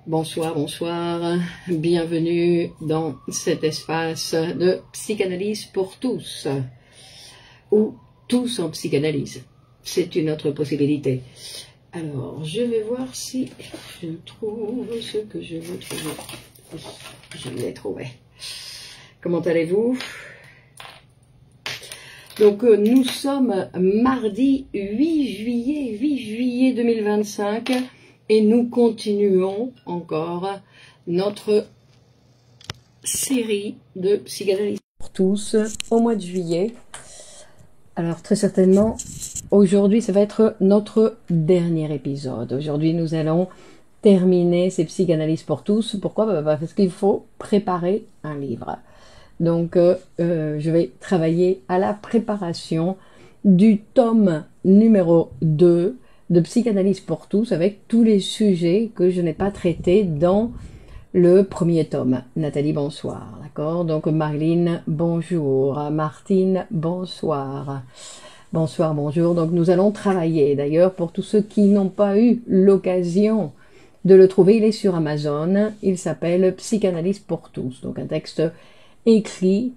Bonsoir, bonsoir, bienvenue dans cet espace de psychanalyse pour tous, ou tous en psychanalyse, c'est une autre possibilité. Alors, je vais voir si je trouve ce que je veux trouver. Je l'ai trouvé. Comment allez-vous? Donc, nous sommes mardi 8 juillet 2025. Et nous continuons encore notre série de psychanalyse pour tous au mois de juillet. Alors très certainement, aujourd'hui ça va être notre dernier épisode. Aujourd'hui nous allons terminer ces psychanalyses pour tous. Pourquoi? Parce qu'il faut préparer un livre. Donc je vais travailler à la préparation du tome numéro 2 de psychanalyse pour tous, avec tous les sujets que je n'ai pas traités dans le premier tome. Nathalie, bonsoir, d'accord? Donc Marlene, bonjour. Martine, bonsoir. Bonsoir, bonjour. Donc nous allons travailler, d'ailleurs, pour tous ceux qui n'ont pas eu l'occasion de le trouver, il est sur Amazon, il s'appelle Psychanalyse pour tous, donc un texte écrit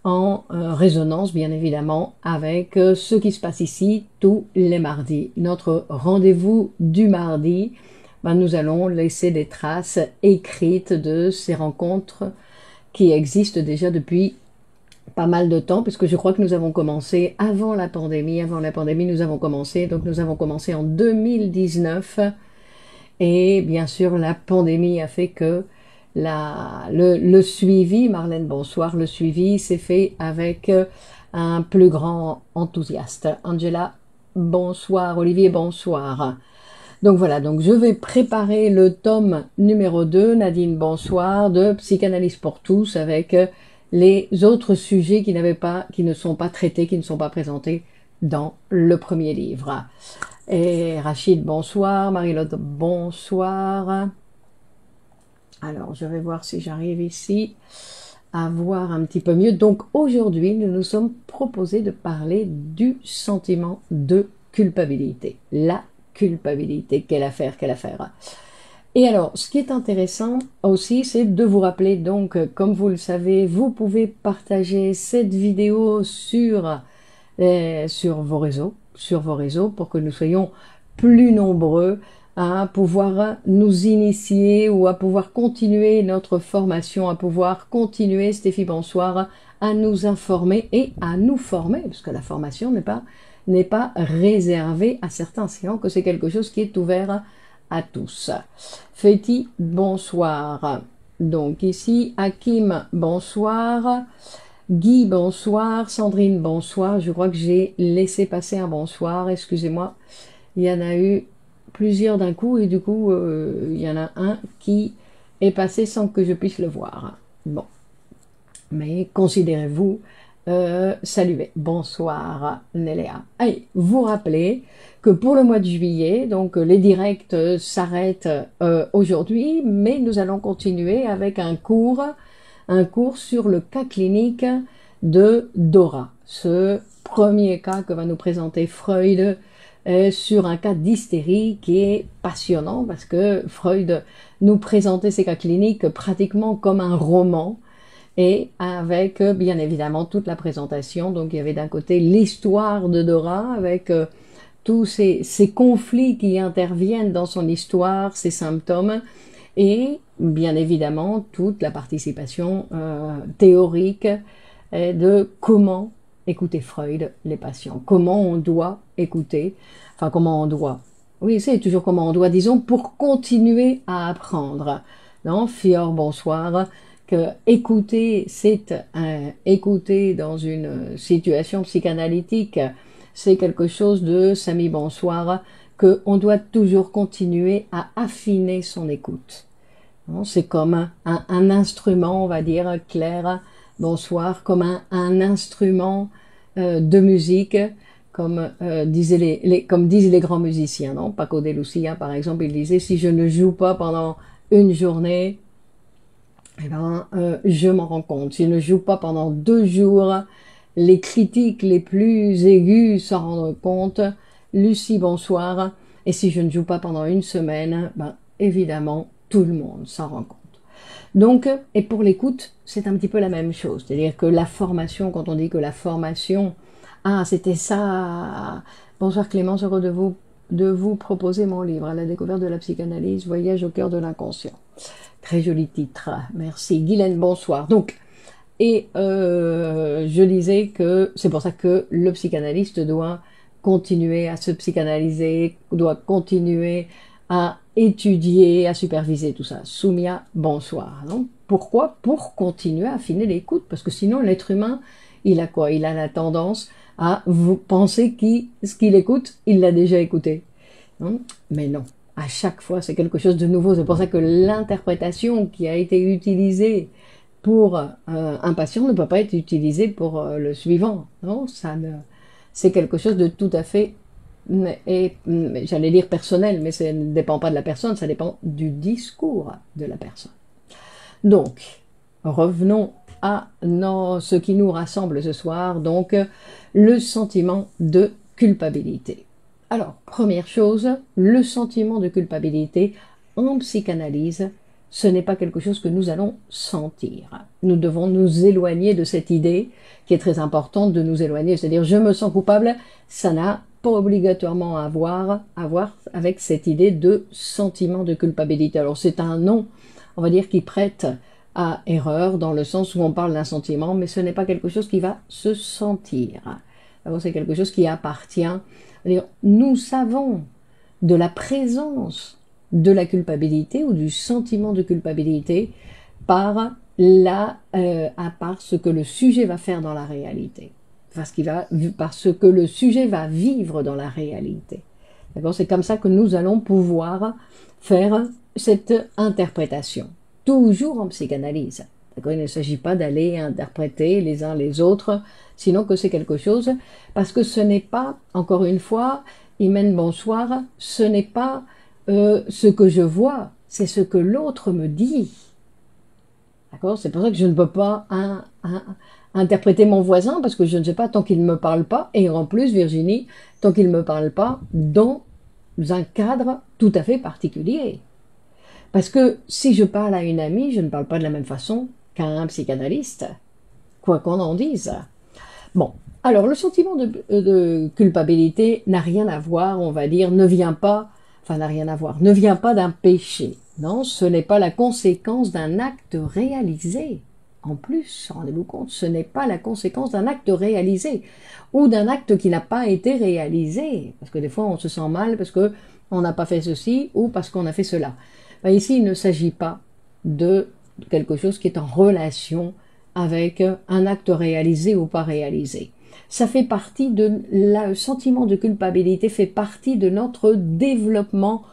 en résonance bien évidemment avec ce qui se passe ici tous les mardis. Notre rendez-vous du mardi, nous allons laisser des traces écrites de ces rencontres qui existent déjà depuis pas mal de temps, puisque je crois que nous avons commencé avant la pandémie nous avons commencé, donc nous avons commencé en 2019 et bien sûr la pandémie a fait que le suivi, Marlène, bonsoir, le suivi s'est fait avec un plus grand enthousiaste. Angela, bonsoir, Olivier, bonsoir. Donc voilà, donc je vais préparer le tome numéro 2, Nadine, bonsoir, de Psychanalyse pour tous, avec les autres sujets qui ne sont pas traités, qui ne sont pas présentés dans le premier livre. Et Rachid, bonsoir, Marie-Lotte, bonsoir. Alors, je vais voir si j'arrive ici à voir un petit peu mieux. Donc, aujourd'hui, nous nous sommes proposés de parler du sentiment de culpabilité. La culpabilité, quelle affaire, quelle affaire. Et alors, ce qui est intéressant aussi, c'est de vous rappeler, donc, comme vous le savez, vous pouvez partager cette vidéo sur vos réseaux, pour que nous soyons plus nombreux à pouvoir nous initier ou à pouvoir continuer notre formation, à pouvoir continuer, Stéphie, bonsoir, à nous informer et à nous former, parce que la formation n'est pas réservée à certains, sinon que c'est quelque chose qui est ouvert à tous. Féti, bonsoir. Donc ici, Hakim, bonsoir. Guy, bonsoir. Sandrine, bonsoir. Je crois que j'ai laissé passer un bonsoir, excusez-moi. Il y en a eu plusieurs d'un coup et du coup il y en a un qui est passé sans que je puisse le voir. Bon, mais considérez-vous salué. Bonsoir Néléa. Allez, vous rappelez que pour le mois de juillet, donc les directs s'arrêtent aujourd'hui, mais nous allons continuer avec un cours sur le cas clinique de Dora, ce premier cas que va nous présenter Freud sur un cas d'hystérie qui est passionnant parce que Freud nous présentait ces cas cliniques pratiquement comme un roman et avec bien évidemment toute la présentation. Donc il y avait d'un côté l'histoire de Dora avec tous ces conflits qui interviennent dans son histoire, ses symptômes et bien évidemment toute la participation théorique de comment écouter Freud, les patients. Comment on doit écouter, enfin comment on doit, oui c'est toujours comment on doit, disons, pour continuer à apprendre. Non, Fior, bonsoir, que écouter, c'est écouter dans une situation psychanalytique, c'est quelque chose de, Samy, bonsoir, qu'on doit toujours continuer à affiner son écoute. C'est comme un instrument, on va dire, Claire, bonsoir, comme un instrument de musique, comme disent les grands musiciens, non? Paco de Lucia, par exemple, il disait, si je ne joue pas pendant une journée, eh ben, je m'en rends compte. Si je ne joue pas pendant 2 jours, les critiques les plus aigus s'en rendent compte. Lucie, bonsoir. Et si je ne joue pas pendant 1 semaine, ben, évidemment, tout le monde s'en rend compte. Donc, et pour l'écoute, c'est un petit peu la même chose. C'est-à-dire que la formation, quand on dit que la formation, ah, c'était ça. Bonsoir Clémence, heureux de vous proposer mon livre, à la découverte de la psychanalyse, voyage au cœur de l'inconscient. Très joli titre, merci. Guylaine, bonsoir. Donc, et je disais que c'est pour ça que le psychanalyste doit continuer à se psychanalyser, doit continuer à étudier, à superviser tout ça. Soumia, bonsoir. Non? Pourquoi? Pour continuer à affiner l'écoute, parce que sinon l'être humain, il a quoi? Il a la tendance à vous penser ce qu'il écoute, il l'a déjà écouté. Non? Mais non, à chaque fois c'est quelque chose de nouveau. C'est pour ça que l'interprétation qui a été utilisée pour un patient ne peut pas être utilisée pour le suivant. Non, c'est quelque chose de tout à fait, j'allais dire personnel, mais ça ne dépend pas de la personne, ça dépend du discours de la personne. Donc, revenons à ce qui nous rassemble ce soir, donc le sentiment de culpabilité. Alors, première chose, le sentiment de culpabilité en psychanalyse, ce n'est pas quelque chose que nous allons sentir. Nous devons nous éloigner de cette idée qui est très importante de nous éloigner, c'est-à-dire je me sens coupable, ça n'a pas obligatoirement à voir avec cette idée de sentiment de culpabilité. Alors c'est un nom, on va dire, qui prête à erreur dans le sens où on parle d'un sentiment, mais ce n'est pas quelque chose qui va se sentir. Alors c'est quelque chose qui appartient. Nous savons de la présence de la culpabilité ou du sentiment de culpabilité par ce que le sujet va faire dans la réalité, parce que le sujet va vivre dans la réalité. D'accord, c'est comme ça que nous allons pouvoir faire cette interprétation, toujours en psychanalyse. D'accord, il ne s'agit pas d'aller interpréter les uns les autres, sinon que c'est quelque chose, parce que ce n'est pas, encore une fois, Imen, bonsoir, ce n'est pas ce que je vois, c'est ce que l'autre me dit. D'accord? C'est pour ça que je ne peux pas interpréter mon voisin, parce que je ne sais pas tant qu'il ne me parle pas, et en plus, Virginie, tant qu'il ne me parle pas dans un cadre tout à fait particulier. Parce que si je parle à une amie, je ne parle pas de la même façon qu'à un psychanalyste, quoi qu'on en dise. Bon, alors le sentiment de culpabilité n'a rien à voir, on va dire, ne vient pas d'un péché. Non, ce n'est pas la conséquence d'un acte réalisé. En plus, rendez-vous compte, ce n'est pas la conséquence d'un acte réalisé ou d'un acte qui n'a pas été réalisé. Parce que des fois, on se sent mal parce qu'on n'a pas fait ceci ou parce qu'on a fait cela. Ben, ici, il ne s'agit pas de quelque chose qui est en relation avec un acte réalisé ou pas réalisé. Ça fait partie le sentiment de culpabilité fait partie de notre développement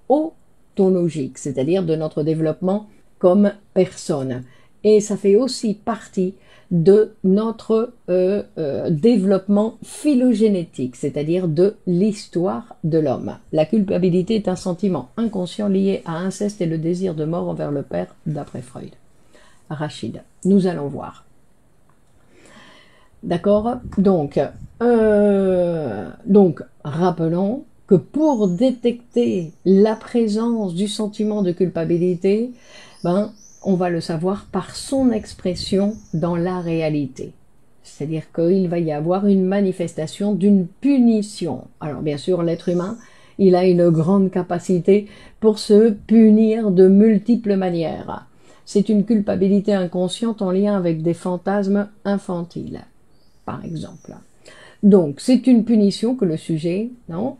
autologique, c'est-à-dire de notre développement comme personne. Et ça fait aussi partie de notre développement phylogénétique, c'est-à-dire de l'histoire de l'homme. La culpabilité est un sentiment inconscient lié à inceste et le désir de mort envers le père, d'après Freud. Rachid, nous allons voir. D'accord? Donc, rappelons que pour détecter la présence du sentiment de culpabilité, on va le savoir par son expression dans la réalité. C'est-à-dire qu'il va y avoir une manifestation d'une punition. Alors bien sûr, l'être humain, il a une grande capacité pour se punir de multiples manières. C'est une culpabilité inconsciente en lien avec des fantasmes infantiles, par exemple. Donc, c'est une punition que le sujet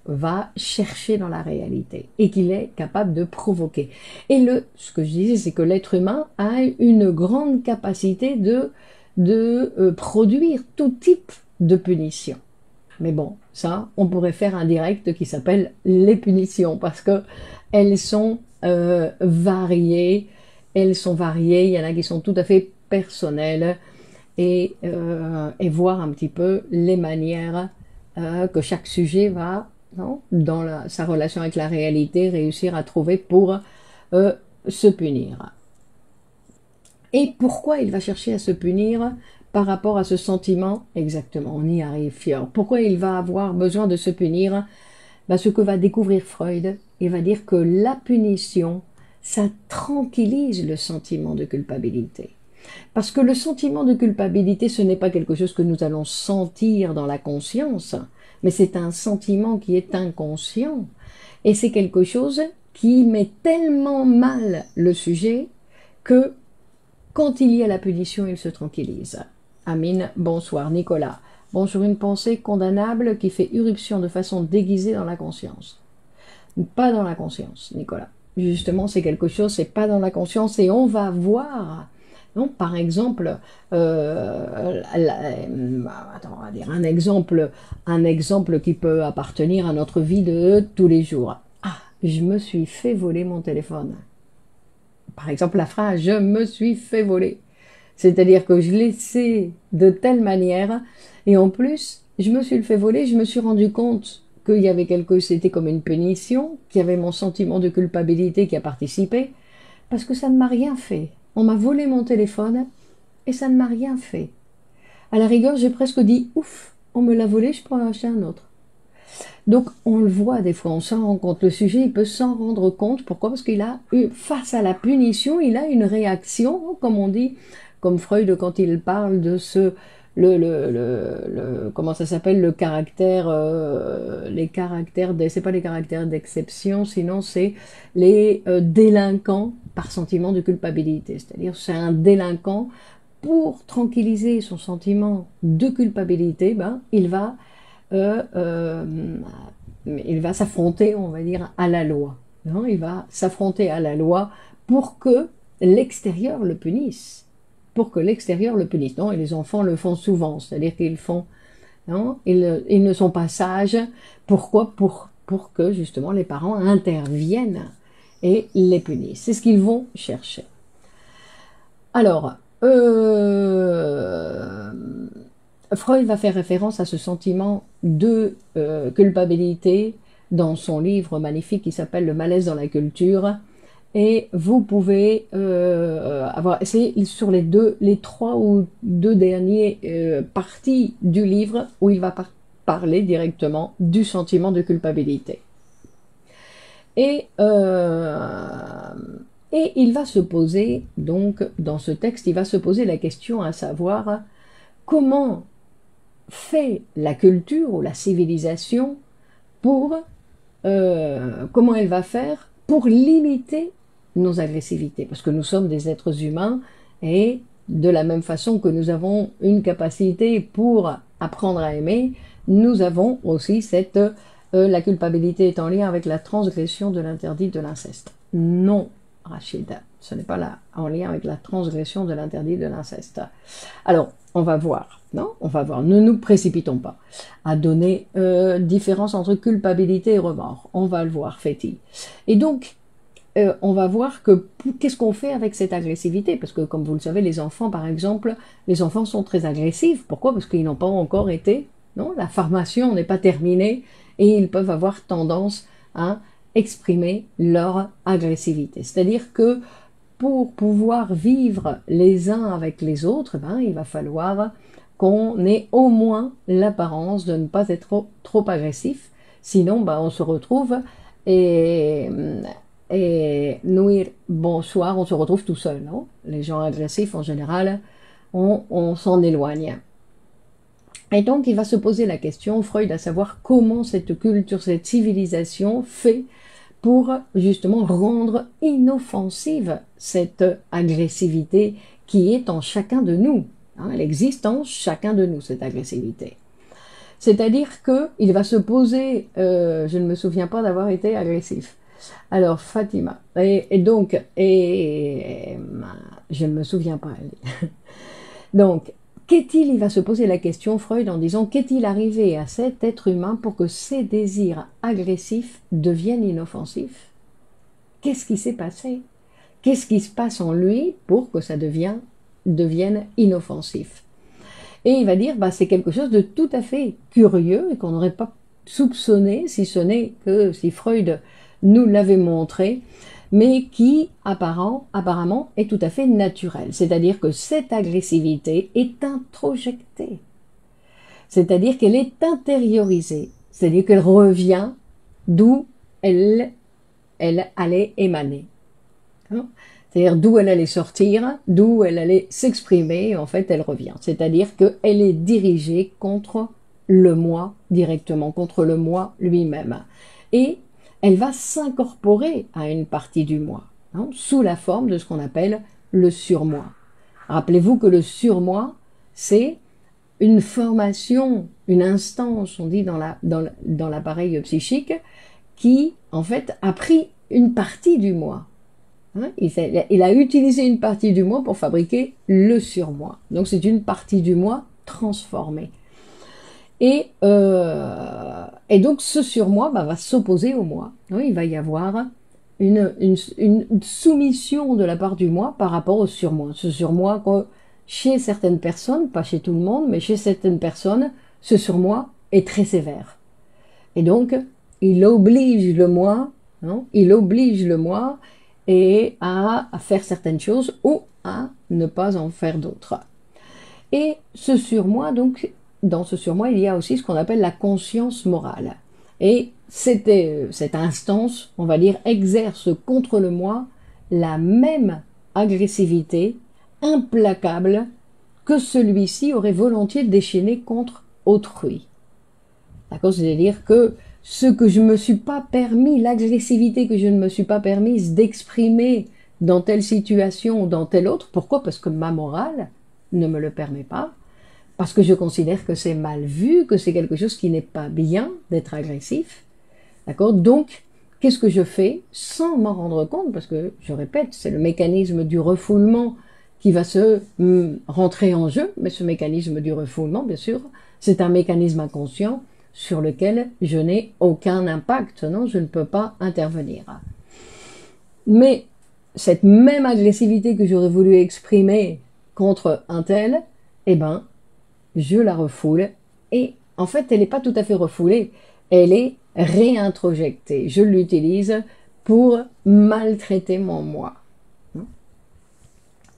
va chercher dans la réalité et qu'il est capable de provoquer. Et ce que je disais, c'est que l'être humain a une grande capacité de produire tout type de punition. Mais bon, ça, on pourrait faire un direct qui s'appelle les punitions parce que elles sont variées. Elles sont variées. Il y en a qui sont tout à fait personnelles. Et voir un petit peu les manières que chaque sujet va, dans sa relation avec la réalité, réussir à trouver pour se punir. Et pourquoi il va chercher à se punir par rapport à ce sentiment? Exactement, on y arrive, Fior. Pourquoi il va avoir besoin de se punir? Ce que va découvrir Freud, il va dire que la punition, ça tranquillise le sentiment de culpabilité. Parce que le sentiment de culpabilité, ce n'est pas quelque chose que nous allons sentir dans la conscience, mais c'est un sentiment qui est inconscient. Et c'est quelque chose qui met tellement mal le sujet que quand il y a la punition, il se tranquillise. Amine, bonsoir. Nicolas, bonjour, une pensée condamnable qui fait irruption de façon déguisée dans la conscience. Pas dans la conscience, Nicolas. Justement, c'est quelque chose, c'est pas dans la conscience et on va voir. Donc, par exemple, attends, on va dire un exemple qui peut appartenir à notre vie de tous les jours. Ah, je me suis fait voler mon téléphone. Par exemple, la phrase « je me suis fait voler ». C'est-à-dire que je l'ai laissé de telle manière et en plus, je me suis fait voler, je me suis rendu compte qu'il y avait c'était comme une punition, qu'il y avait mon sentiment de culpabilité qui a participé, parce que ça ne m'a rien fait. On m'a volé mon téléphone et ça ne m'a rien fait. À la rigueur, j'ai presque dit, ouf, on me l'a volé, je peux en acheter un autre. Donc, on le voit des fois, on s'en rend compte. Le sujet, il peut s'en rendre compte. Pourquoi? Parce qu'il a eu, face à la punition, il a une réaction, comme on dit, comme Freud quand il parle de ce, comment ça s'appelle, le caractère, les caractères, c'est pas les caractères d'exception, sinon c'est les délinquants par sentiment de culpabilité. C'est-à-dire, c'est un délinquant, pour tranquilliser son sentiment de culpabilité, ben, il va s'affronter, on va dire, à la loi. Non, il va s'affronter à la loi pour que l'extérieur le punisse. Pour que l'extérieur le punisse. Non, et les enfants le font souvent, c'est-à-dire qu'ils font, non, ils ne sont pas sages. Pourquoi? Pour que justement les parents interviennent et les punissent. C'est ce qu'ils vont chercher. Alors, Freud va faire référence à ce sentiment de culpabilité dans son livre magnifique qui s'appelle Le malaise dans la culture. Et vous pouvez avoir, c'est sur les 3 ou 2 derniers parties du livre où il va parler directement du sentiment de culpabilité. Et il va se poser, donc, dans ce texte, il va se poser la question à savoir comment fait la culture ou la civilisation comment elle va faire pour limiter nos agressivités, parce que nous sommes des êtres humains et de la même façon que nous avons une capacité pour apprendre à aimer, nous avons aussi la culpabilité est en lien avec la transgression de l'interdit de l'inceste. Non, Rachida, ce n'est pas là en lien avec la transgression de l'interdit de l'inceste. Alors, on va voir, non? On va voir. Ne nous précipitons pas à donner différence entre culpabilité et remords. On va le voir, Féti. Et donc, on va voir qu'est-ce qu'on fait avec cette agressivité, parce que comme vous le savez, les enfants, par exemple, les enfants sont très agressifs. Pourquoi? Parce qu'ils n'ont pas encore été, non? La formation n'est pas terminée et ils peuvent avoir tendance à exprimer leur agressivité. C'est-à-dire que pour pouvoir vivre les uns avec les autres, ben, il va falloir qu'on ait au moins l'apparence de ne pas être trop agressif. Sinon, ben, on se retrouve et Nouir, bonsoir, on se retrouve tout seul. Non? Les gens agressifs, en général, on s'en éloigne. Et donc, il va se poser la question, Freud, à savoir comment cette culture, cette civilisation fait pour justement rendre inoffensive cette agressivité qui est en chacun de nous. Hein, elle existe en chacun de nous, cette agressivité. C'est-à-dire qu'il va se poser, je ne me souviens pas d'avoir été agressif. Alors, Fatima, je ne me souviens pas. Donc, il va se poser la question, Freud, en disant, qu'est-il arrivé à cet être humain pour que ses désirs agressifs deviennent inoffensifs? Qu'est-ce qui s'est passé? Qu'est-ce qui se passe en lui pour que ça devienne inoffensif? Et il va dire, bah, c'est quelque chose de tout à fait curieux et qu'on n'aurait pas soupçonné, si ce n'est que si Freud nous l'avait montré, mais qui apparemment est tout à fait naturel. C'est-à-dire que cette agressivité est introjectée. C'est-à-dire qu'elle est intériorisée. C'est-à-dire qu'elle revient d'où elle allait émaner. Hein. C'est-à-dire d'où elle allait sortir, d'où elle allait s'exprimer, en fait, elle revient. C'est-à-dire qu'elle est dirigée contre le moi directement, contre le moi lui-même. Et elle va s'incorporer à une partie du moi, hein, sous la forme de ce qu'on appelle le surmoi. Rappelez-vous que le surmoi, c'est une formation, une instance, on dit dans l'appareil psychique, qui, en fait, a pris une partie du moi. Hein, il a utilisé une partie du moi pour fabriquer le surmoi. Donc c'est une partie du moi transformée. Et donc ce surmoi va s'opposer au moi. Oui, il va y avoir une soumission de la part du moi par rapport au surmoi. Ce surmoi que chez certaines personnes, pas chez tout le monde, mais chez certaines personnes, ce surmoi est très sévère. Et donc, il oblige le moi, hein, il oblige le moi et à faire certaines choses ou à ne pas en faire d'autres. Et ce surmoi, donc, dans ce surmoi, il y a aussi ce qu'on appelle la conscience morale. Et cette instance, on va dire, exerce contre le moi la même agressivité implacable que celui-ci aurait volontiers déchaîné contre autrui. D'accord? C'est-à-dire que ce que je ne me suis pas permis, l'agressivité que je ne me suis pas permise d'exprimer dans telle situation ou dans telle autre, pourquoi? Parce que ma morale ne me le permet pas, parce que je considère que c'est mal vu, que c'est quelque chose qui n'est pas bien d'être agressif. D'accord? Donc, qu'est-ce que je fais sans m'en rendre compte? Parce que, je répète, c'est le mécanisme du refoulement qui va se rentrer en jeu, mais ce mécanisme du refoulement, bien sûr, c'est un mécanisme inconscient sur lequel je n'ai aucun impact, non, je ne peux pas intervenir. Mais cette même agressivité que j'aurais voulu exprimer contre un tel, eh ben, je la refoule, et en fait, elle n'est pas tout à fait refoulée, elle est réintrojectée. Je l'utilise pour maltraiter mon moi.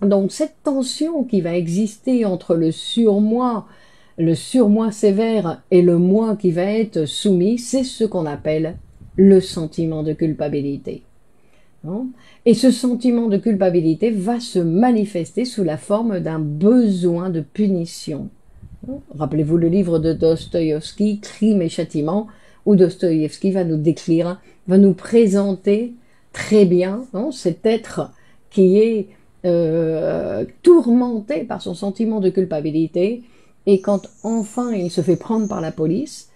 Donc, cette tension qui va exister entre le surmoi sévère et le moi qui va être soumis, c'est ce qu'on appelle le sentiment de culpabilité. Et ce sentiment de culpabilité va se manifester sous la forme d'un besoin de punition. Rappelez-vous le livre de Dostoïevski, Crime et Châtiment, où Dostoïevski va nous décrire, va nous présenter très bien cet être qui est tourmenté par son sentiment de culpabilité, et quand enfin il se fait prendre par la police,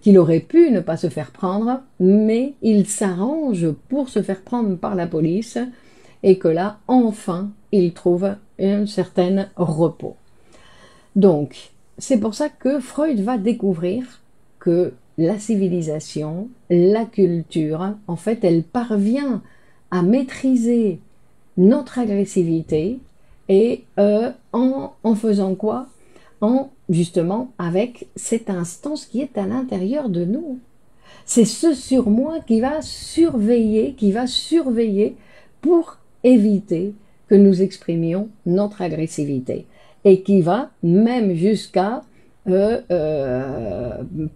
qu'il aurait pu ne pas se faire prendre, mais il s'arrange pour se faire prendre par la police, et que là, enfin, il trouve un certain repos. Donc, c'est pour ça que Freud va découvrir que la civilisation, la culture, en fait, elle parvient à maîtriser notre agressivité, et en faisant quoi? Justement avec cette instance qui est à l'intérieur de nous. C'est ce surmoi qui va surveiller pour éviter que nous exprimions notre agressivité, et qui va même jusqu'à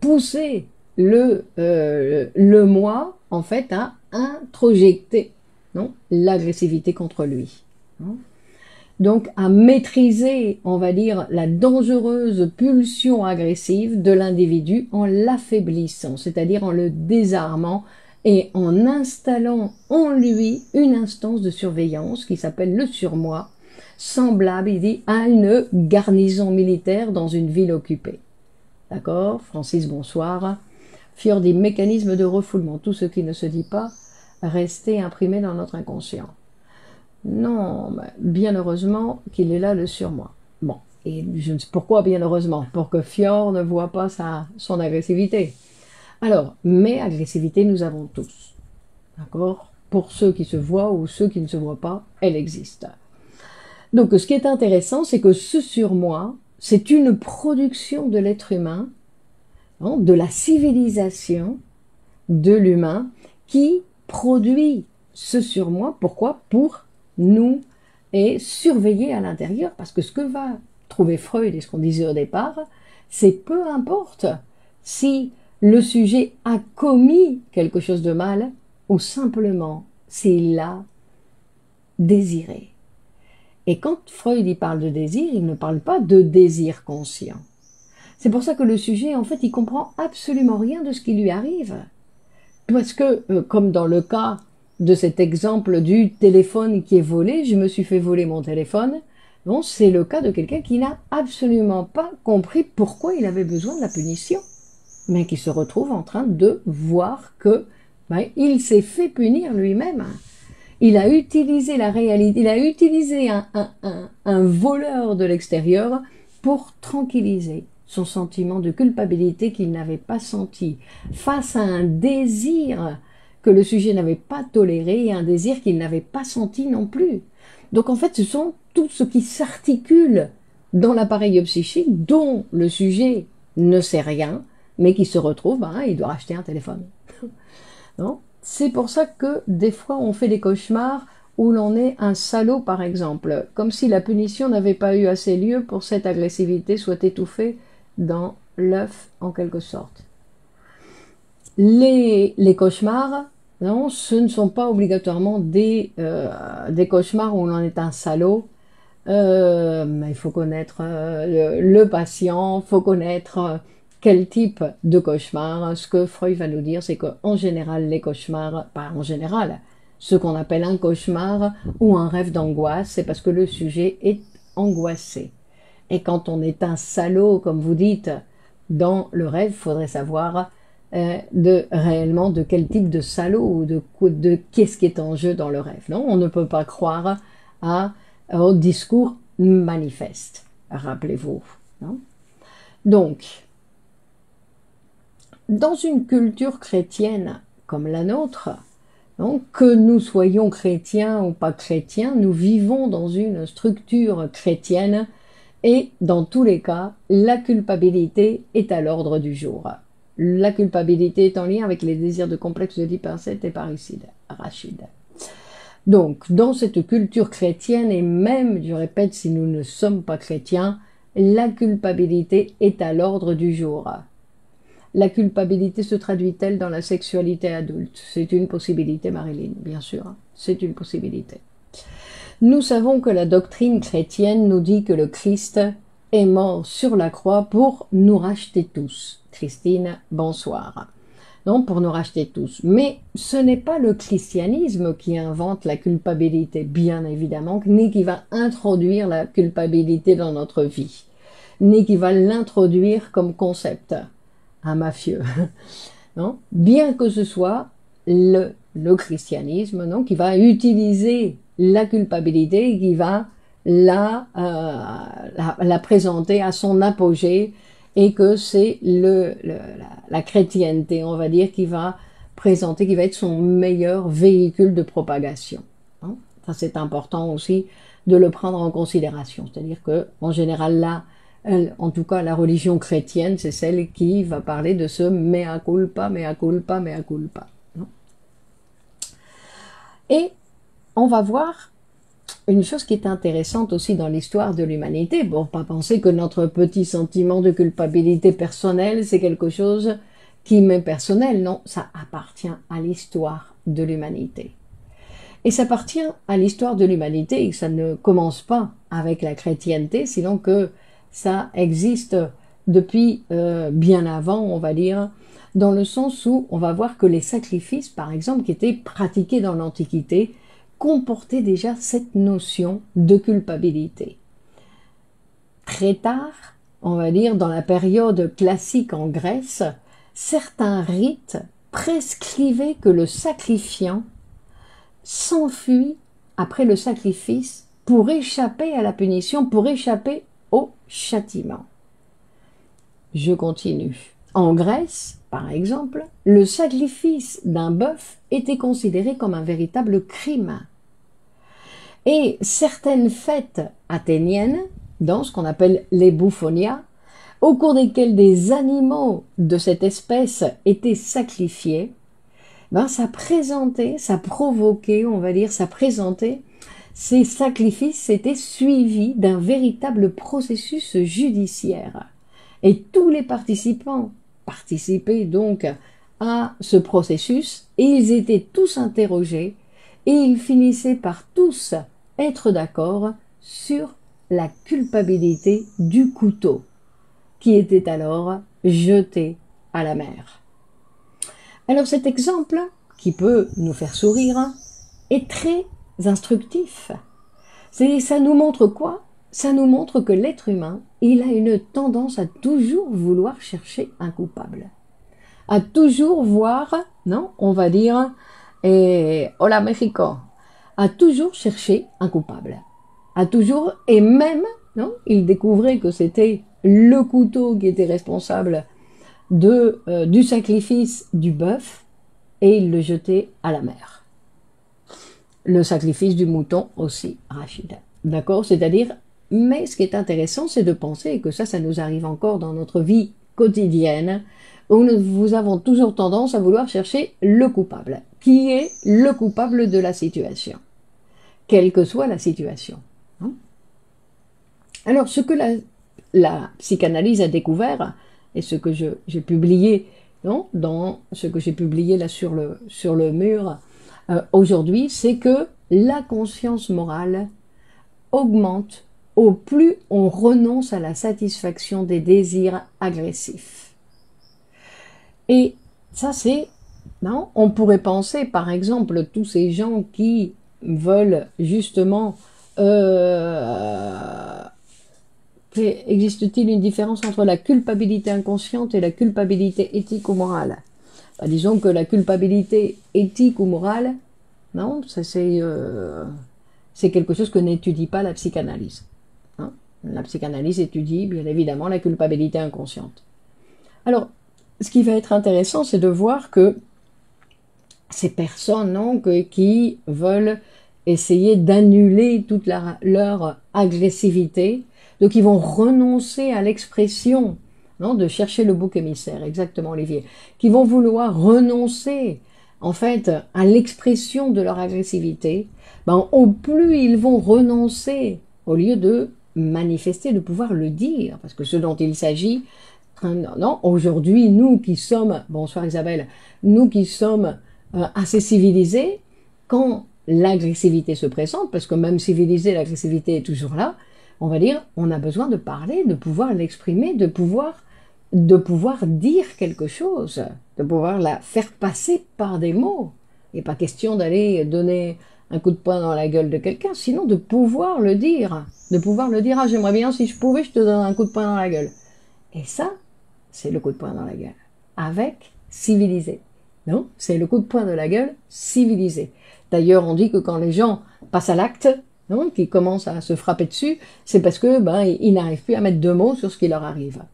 pousser le moi, en fait, à introjecter l'agressivité contre lui. Donc à maîtriser, on va dire, la dangereuse pulsion agressive de l'individu en l'affaiblissant, c'est-à-dire en le désarmant et en installant en lui une instance de surveillance qui s'appelle le surmoi, semblable, il dit, à une garnison militaire dans une ville occupée. D'accord? Francis, bonsoir. Fior dit mécanisme de refoulement, tout ce qui ne se dit pas, resté imprimé dans notre inconscient. Non, bien heureusement qu'il est là le surmoi. Bon, et je ne sais pourquoi bien heureusement, pour que Fior ne voit pas son agressivité. Alors, mais agressivité, nous avons tous. D'accord? Pour ceux qui se voient ou ceux qui ne se voient pas, elle existe. Donc, ce qui est intéressant, c'est que ce surmoi, c'est une production de l'être humain, de la civilisation de l'humain, qui produit ce surmoi. Pourquoi? Pour nous et surveiller à l'intérieur, parce que ce que va trouver Freud et ce qu'on disait au départ, c'est peu importe si le sujet a commis quelque chose de mal ou simplement s'il l'a désirer. Et quand Freud y parle de désir, il ne parle pas de désir conscient. C'est pour ça que le sujet, en fait, il comprend absolument rien de ce qui lui arrive. Parce que, comme dans le cas de cet exemple du téléphone qui est volé, je me suis fait voler mon téléphone, non, c'est le cas de quelqu'un qui n'a absolument pas compris pourquoi il avait besoin de la punition, mais qui se retrouve en train de voir que il s'est fait punir lui-même. Il a utilisé la réalité, il a utilisé un voleur de l'extérieur pour tranquilliser son sentiment de culpabilité qu'il n'avait pas senti, face à un désir que le sujet n'avait pas toléré et un désir qu'il n'avait pas senti non plus. Donc en fait, ce sont tout ce qui s'articule dans l'appareil psychique dont le sujet ne sait rien, mais qui se retrouve, il doit racheter un téléphone. Non ? C'est pour ça que des fois on fait des cauchemars où l'on est un salaud par exemple, comme si la punition n'avait pas eu assez lieu pour cette agressivité soit étouffée dans l'œuf en quelque sorte. Les cauchemars, non, ce ne sont pas obligatoirement des cauchemars où l'on est un salaud. Il faut connaître le patient, il faut connaître quel type de cauchemar. Ce que Freud va nous dire, c'est qu'en général, les cauchemars, pas en général, ce qu'on appelle un cauchemar ou un rêve d'angoisse, c'est parce que le sujet est angoissé. Et quand on est un salaud, comme vous dites, dans le rêve, il faudrait savoir réellement de quel type de salaud ou de qu'est-ce qui est en jeu dans le rêve. Non, on ne peut pas croire au discours manifeste, rappelez-vous. Non ? Donc, dans une culture chrétienne comme la nôtre, donc, que nous soyons chrétiens ou pas chrétiens, nous vivons dans une structure chrétienne et dans tous les cas, la culpabilité est à l'ordre du jour. La culpabilité est en lien avec les désirs de complexe de Dippercet et parricide, Rachid. Donc, dans cette culture chrétienne, et même, je répète, si nous ne sommes pas chrétiens, la culpabilité est à l'ordre du jour. La culpabilité se traduit-elle dans la sexualité adulte? C'est une possibilité, Marilyn, bien sûr, c'est une possibilité. Nous savons que la doctrine chrétienne nous dit que le Christ est mort sur la croix pour nous racheter tous. Christine, bonsoir. Non, pour nous racheter tous. Mais ce n'est pas le christianisme qui invente la culpabilité, bien évidemment, ni qui va introduire la culpabilité dans notre vie, ni qui va l'introduire comme concept. Un mafieux. Non, bien que ce soit le christianisme, non, qui va utiliser la culpabilité, qui va la présenter à son apogée, et que c'est la chrétienté, on va dire, qui va présenter, qui va être son meilleur véhicule de propagation. Hein. Ça, c'est important aussi de le prendre en considération. C'est-à-dire que, en général, là, en tout cas, la religion chrétienne, c'est celle qui va parler de ce mea culpa, mea culpa, mea culpa. Non. Et on va voir une chose qui est intéressante aussi dans l'histoire de l'humanité. Bon, pas penser que notre petit sentiment de culpabilité personnelle, c'est quelque chose qui m'est personnel. Non, ça appartient à l'histoire de l'humanité. Et ça appartient à l'histoire de l'humanité et ça ne commence pas avec la chrétienté, sinon que ça existe depuis bien avant, on va dire, dans le sens où on va voir que les sacrifices, par exemple, qui étaient pratiqués dans l'Antiquité, comportaient déjà cette notion de culpabilité. Très tard, on va dire, dans la période classique en Grèce, certains rites prescrivaient que le sacrifiant s'enfuit après le sacrifice pour échapper à la punition, pour échapper au châtiment. Je continue. En Grèce, par exemple, le sacrifice d'un bœuf était considéré comme un véritable crime. Et certaines fêtes athéniennes, dans ce qu'on appelle les bouphonias, au cours desquelles des animaux de cette espèce étaient sacrifiés, ça présentait, ça provoquait, on va dire, ça présentait, ces sacrifices étaient suivis d'un véritable processus judiciaire. Et tous les participants participaient donc à ce processus et ils étaient tous interrogés et ils finissaient par tous être d'accord sur la culpabilité du couteau, qui était alors jeté à la mer. Alors cet exemple, qui peut nous faire sourire, est très instructif. Ça nous montre quoi? Ça nous montre que l'être humain, il a une tendance à toujours vouloir chercher un coupable. À toujours voir, non, on va dire, hola Mexico, à toujours chercher un coupable. À toujours, et même, non, il découvrait que c'était le couteau qui était responsable du sacrifice du bœuf, et il le jetait à la mer. Le sacrifice du mouton aussi, Rachid. D'accord? C'est-à-dire, mais ce qui est intéressant, c'est de penser que ça nous arrive encore dans notre vie quotidienne, où nous avons toujours tendance à vouloir chercher le coupable. Qui est le coupable de la situation? Quelle que soit la situation. Alors, ce que la psychanalyse a découvert, et ce que j'ai publié, non, dans ce que j'ai publié là sur le mur aujourd'hui, c'est que la conscience morale augmente au plus on renonce à la satisfaction des désirs agressifs. Et ça, c'est, non, on pourrait penser, par exemple, tous ces gens qui veulent justement existe-t-il une différence entre la culpabilité inconsciente et la culpabilité éthique ou morale? Disons que la culpabilité éthique ou morale, non, ça c'est quelque chose que n'étudie pas la psychanalyse. Hein? La psychanalyse étudie bien évidemment la culpabilité inconsciente. Alors, ce qui va être intéressant, c'est de voir que ces personnes qui veulent essayer d'annuler toute leur agressivité, donc ils vont renoncer à l'expression, de chercher le bouc émissaire, exactement Olivier, qui vont vouloir renoncer en fait à l'expression de leur agressivité, au plus ils vont renoncer, au lieu de manifester, de pouvoir le dire, parce que ce dont il s'agit, non, aujourd'hui, nous qui sommes, bonsoir Isabelle, nous qui sommes assez civilisés, quand l'agressivité se présente, parce que même civilisé, l'agressivité est toujours là, on va dire, on a besoin de parler, de pouvoir l'exprimer, de pouvoir dire quelque chose, de pouvoir la faire passer par des mots. Il n'est pas question d'aller donner un coup de poing dans la gueule de quelqu'un, sinon de pouvoir le dire. De pouvoir le dire, ah j'aimerais bien, si je pouvais, je te donne un coup de poing dans la gueule. Et ça, c'est le coup de poing dans la gueule. Avec civilisé. Non, c'est le coup de poing de la gueule civilisé. D'ailleurs, on dit que quand les gens passent à l'acte, qui commencent à se frapper dessus, c'est parce que ils n'arrivent plus à mettre deux mots sur ce qui leur arrive.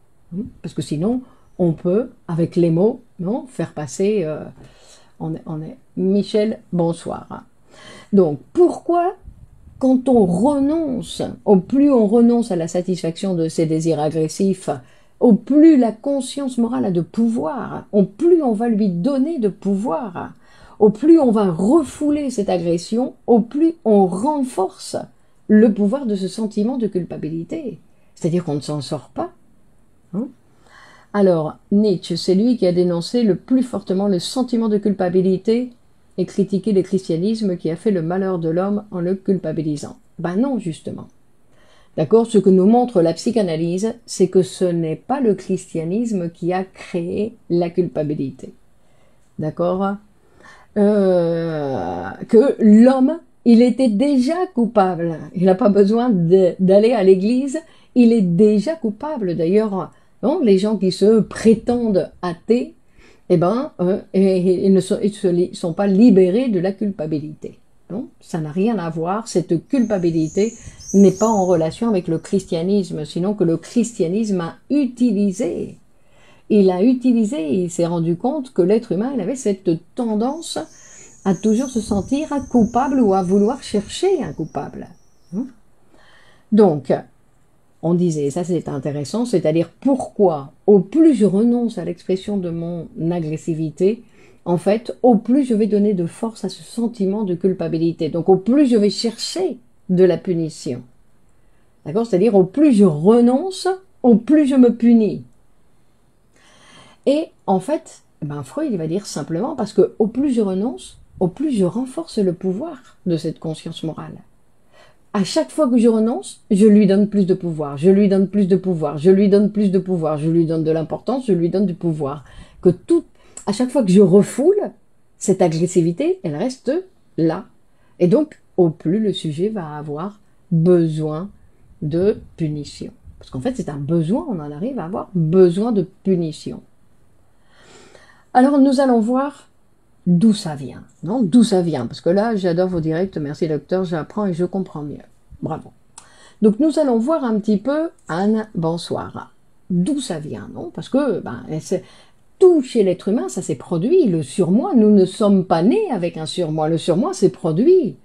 Parce que sinon, on peut, avec les mots, faire passer... on est Michel, bonsoir. Donc, pourquoi, quand on renonce, au plus on renonce à la satisfaction de ses désirs agressifs, au plus la conscience morale a de pouvoir, au plus on va lui donner de pouvoir, au plus on va refouler cette agression, au plus on renforce le pouvoir de ce sentiment de culpabilité. C'est-à-dire qu'on ne s'en sort pas. Alors, Nietzsche, c'est lui qui a dénoncé le plus fortement le sentiment de culpabilité et critiqué le christianisme qui a fait le malheur de l'homme en le culpabilisant. Non, justement. D'accord? Ce que nous montre la psychanalyse, c'est que ce n'est pas le christianisme qui a créé la culpabilité. D'accord? Que l'homme, il était déjà coupable. Il n'a pas besoin d'aller à l'église. Il est déjà coupable. D'ailleurs, les gens qui se prétendent athées, ils ne sont pas libérés de la culpabilité. Non, ça n'a rien à voir. Cette culpabilité n'est pas en relation avec le christianisme, sinon que le christianisme a utilisé. Il s'est rendu compte que l'être humain, il avait cette tendance à toujours se sentir coupable ou à vouloir chercher un coupable. Donc, on disait, ça c'est intéressant, c'est-à-dire pourquoi, au plus je renonce à l'expression de mon agressivité, en fait, au plus je vais donner de force à ce sentiment de culpabilité. Donc, au plus je vais chercher de la punition. D'accord? C'est-à-dire, au plus je renonce, au plus je me punis. Et en fait, Freud il va dire simplement, parce que au plus je renonce, au plus je renforce le pouvoir de cette conscience morale. À chaque fois que je renonce, je lui donne plus de pouvoir, je lui donne plus de pouvoir, je lui donne plus de pouvoir, je lui donne de l'importance, je lui donne du pouvoir. À chaque fois que je refoule, cette agressivité, elle reste là. Et donc, au plus le sujet va avoir besoin de punition. Parce qu'en fait, c'est un besoin, on en arrive à avoir besoin de punition. Alors, nous allons voir d'où ça vient. Non, d'où ça vient. Parce que là, j'adore vos directs. Merci, docteur. J'apprends et je comprends mieux. Bravo. Donc, nous allons voir un petit peu, Anne, bonsoir. D'où ça vient, non? Parce que, tout chez l'être humain, ça s'est produit. Le surmoi, nous ne sommes pas nés avec un surmoi. Le surmoi s'est produit.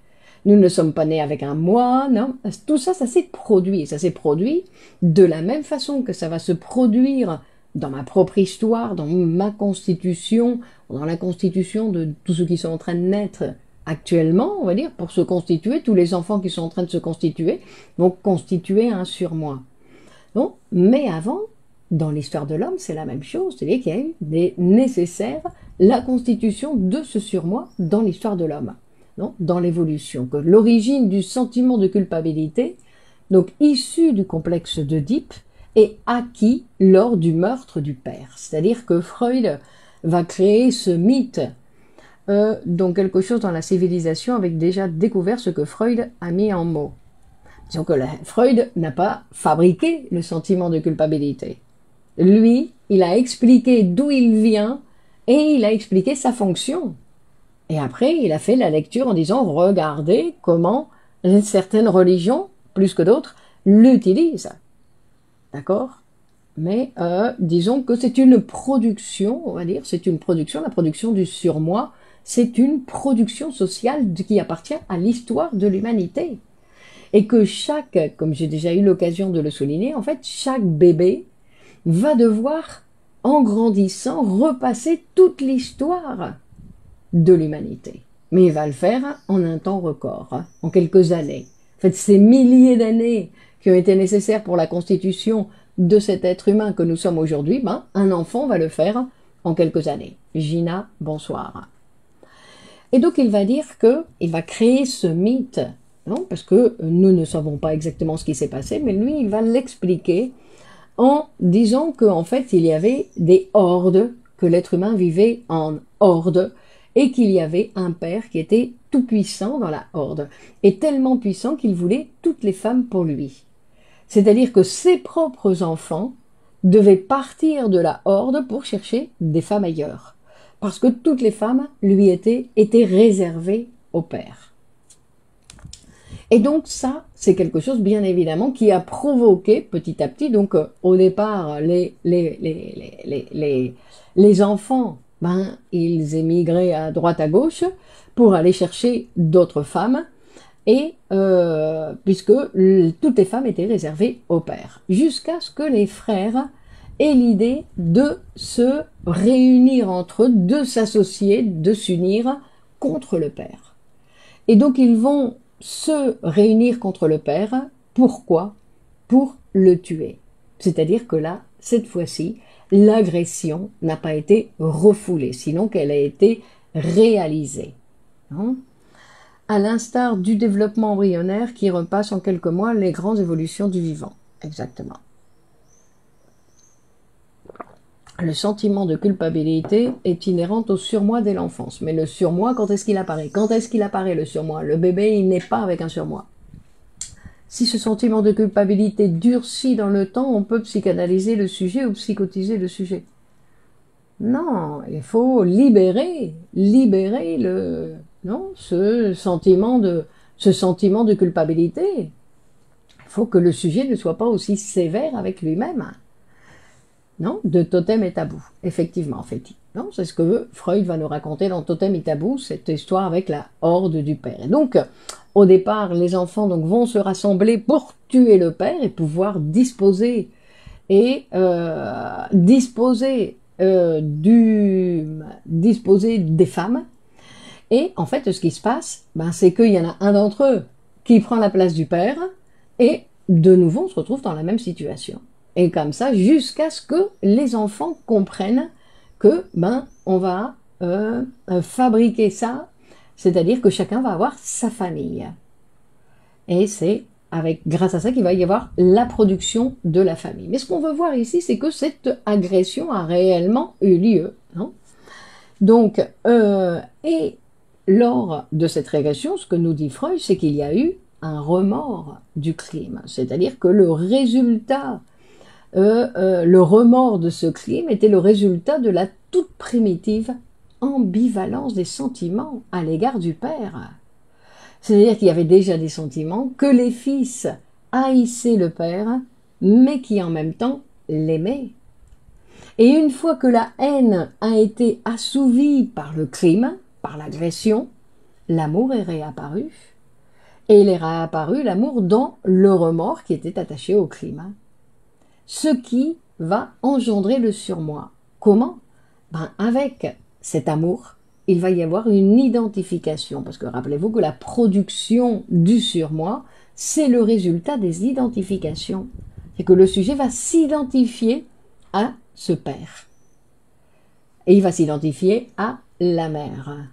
Nous ne sommes pas nés avec un moi, non. Tout ça, ça s'est produit. Ça s'est produit de la même façon que ça va se produire dans ma propre histoire, dans ma constitution, dans la constitution de tous ceux qui sont en train de naître actuellement, on va dire, pour se constituer, tous les enfants qui sont en train de se constituer vont constituer un surmoi. Bon, mais avant, dans l'histoire de l'homme, c'est la même chose, c'est-à-dire qu'il y a eu des nécessaires, la constitution de ce surmoi dans l'histoire de l'homme, dans l'évolution, que l'origine du sentiment de culpabilité, donc issu du complexe d'Oedipe, est acquis lors du meurtre du père. C'est-à-dire que Freud va créer ce mythe, donc quelque chose dans la civilisation avec déjà découvert ce que Freud a mis en mots. Disons que Freud n'a pas fabriqué le sentiment de culpabilité. Lui, il a expliqué d'où il vient et il a expliqué sa fonction. Et après, il a fait la lecture en disant, regardez comment certaines religions, plus que d'autres, l'utilisent. D'accord? Mais disons que c'est une production, on va dire, c'est une production, la production du surmoi, c'est une production sociale qui appartient à l'histoire de l'humanité. Et que chaque, comme j'ai déjà eu l'occasion de le souligner, en fait, chaque bébé va devoir, en grandissant, repasser toute l'histoire de l'humanité. Mais il va le faire en un temps record, en quelques années. En fait, ces milliers d'années qui ont été nécessaires pour la constitution de cet être humain que nous sommes aujourd'hui, un enfant va le faire en quelques années. Gina, bonsoir. Et donc il va dire qu'il va créer ce mythe, non, parce que nous ne savons pas exactement ce qui s'est passé, mais lui, il va l'expliquer en disant qu'en fait, il y avait des hordes, que l'être humain vivait en horde, et qu'il y avait un père qui était tout puissant dans la horde, et tellement puissant qu'il voulait toutes les femmes pour lui. C'est-à-dire que ses propres enfants devaient partir de la horde pour chercher des femmes ailleurs, parce que toutes les femmes lui étaient réservées au père. Et donc ça, c'est quelque chose bien évidemment qui a provoqué petit à petit, donc au départ, les enfants, ils émigraient à droite à gauche pour aller chercher d'autres femmes, et puisque toutes les femmes étaient réservées au père, jusqu'à ce que les frères aient l'idée de se réunir entre eux, de s'associer, de s'unir contre le père. Et donc ils vont se réunir contre le père. Pourquoi? Pour le tuer. C'est-à-dire que là, cette fois-ci, l'agression n'a pas été refoulée, sinon qu'elle a été réalisée. À l'instar du développement embryonnaire qui repasse en quelques mois les grandes évolutions du vivant. Exactement. Le sentiment de culpabilité est inhérent au surmoi dès l'enfance. Mais le surmoi, quand est-ce qu'il apparaît? Quand est-ce qu'il apparaît le surmoi? Le bébé, il n'est pas avec un surmoi. Si ce sentiment de culpabilité durcit dans le temps, on peut psychanalyser le sujet ou psychotiser le sujet. Non, il faut libérer ce sentiment de culpabilité. Il faut que le sujet ne soit pas aussi sévère avec lui-même. Non, de Totem et Tabou, effectivement. Non, c'est ce que Freud va nous raconter dans Totem et Tabou, cette histoire avec la horde du père. Et donc, au départ, les enfants vont se rassembler pour tuer le père et pouvoir disposer des femmes. Et en fait, ce qui se passe, c'est qu'il y en a un d'entre eux qui prend la place du père et de nouveau, on se retrouve dans la même situation. Et comme ça, jusqu'à ce que les enfants comprennent que on va fabriquer ça c'est-à-dire que chacun va avoir sa famille. Et c'est grâce à ça qu'il va y avoir la production de la famille. Mais ce qu'on veut voir ici, c'est que cette agression a réellement eu lieu. Non? Donc, et lors de cette régression, ce que nous dit Freud, c'est qu'il y a eu un remords du crime. C'est-à-dire que le résultat, le remords de ce crime était le résultat de la toute primitive ambivalence des sentiments à l'égard du père. C'est-à-dire qu'il y avait déjà des sentiments, que les fils haïssaient le père, mais qui en même temps l'aimaient. Et une fois que la haine a été assouvie par le crime, par l'agression, l'amour est réapparu. Et il est réapparu l'amour dans le remords qui était attaché au crime. Ce qui va engendrer le surmoi. Comment? Avec cet amour, il va y avoir une identification. Parce que rappelez-vous que la production du surmoi, c'est le résultat des identifications. C'est que le sujet va s'identifier à ce père. Et il va s'identifier à la mère.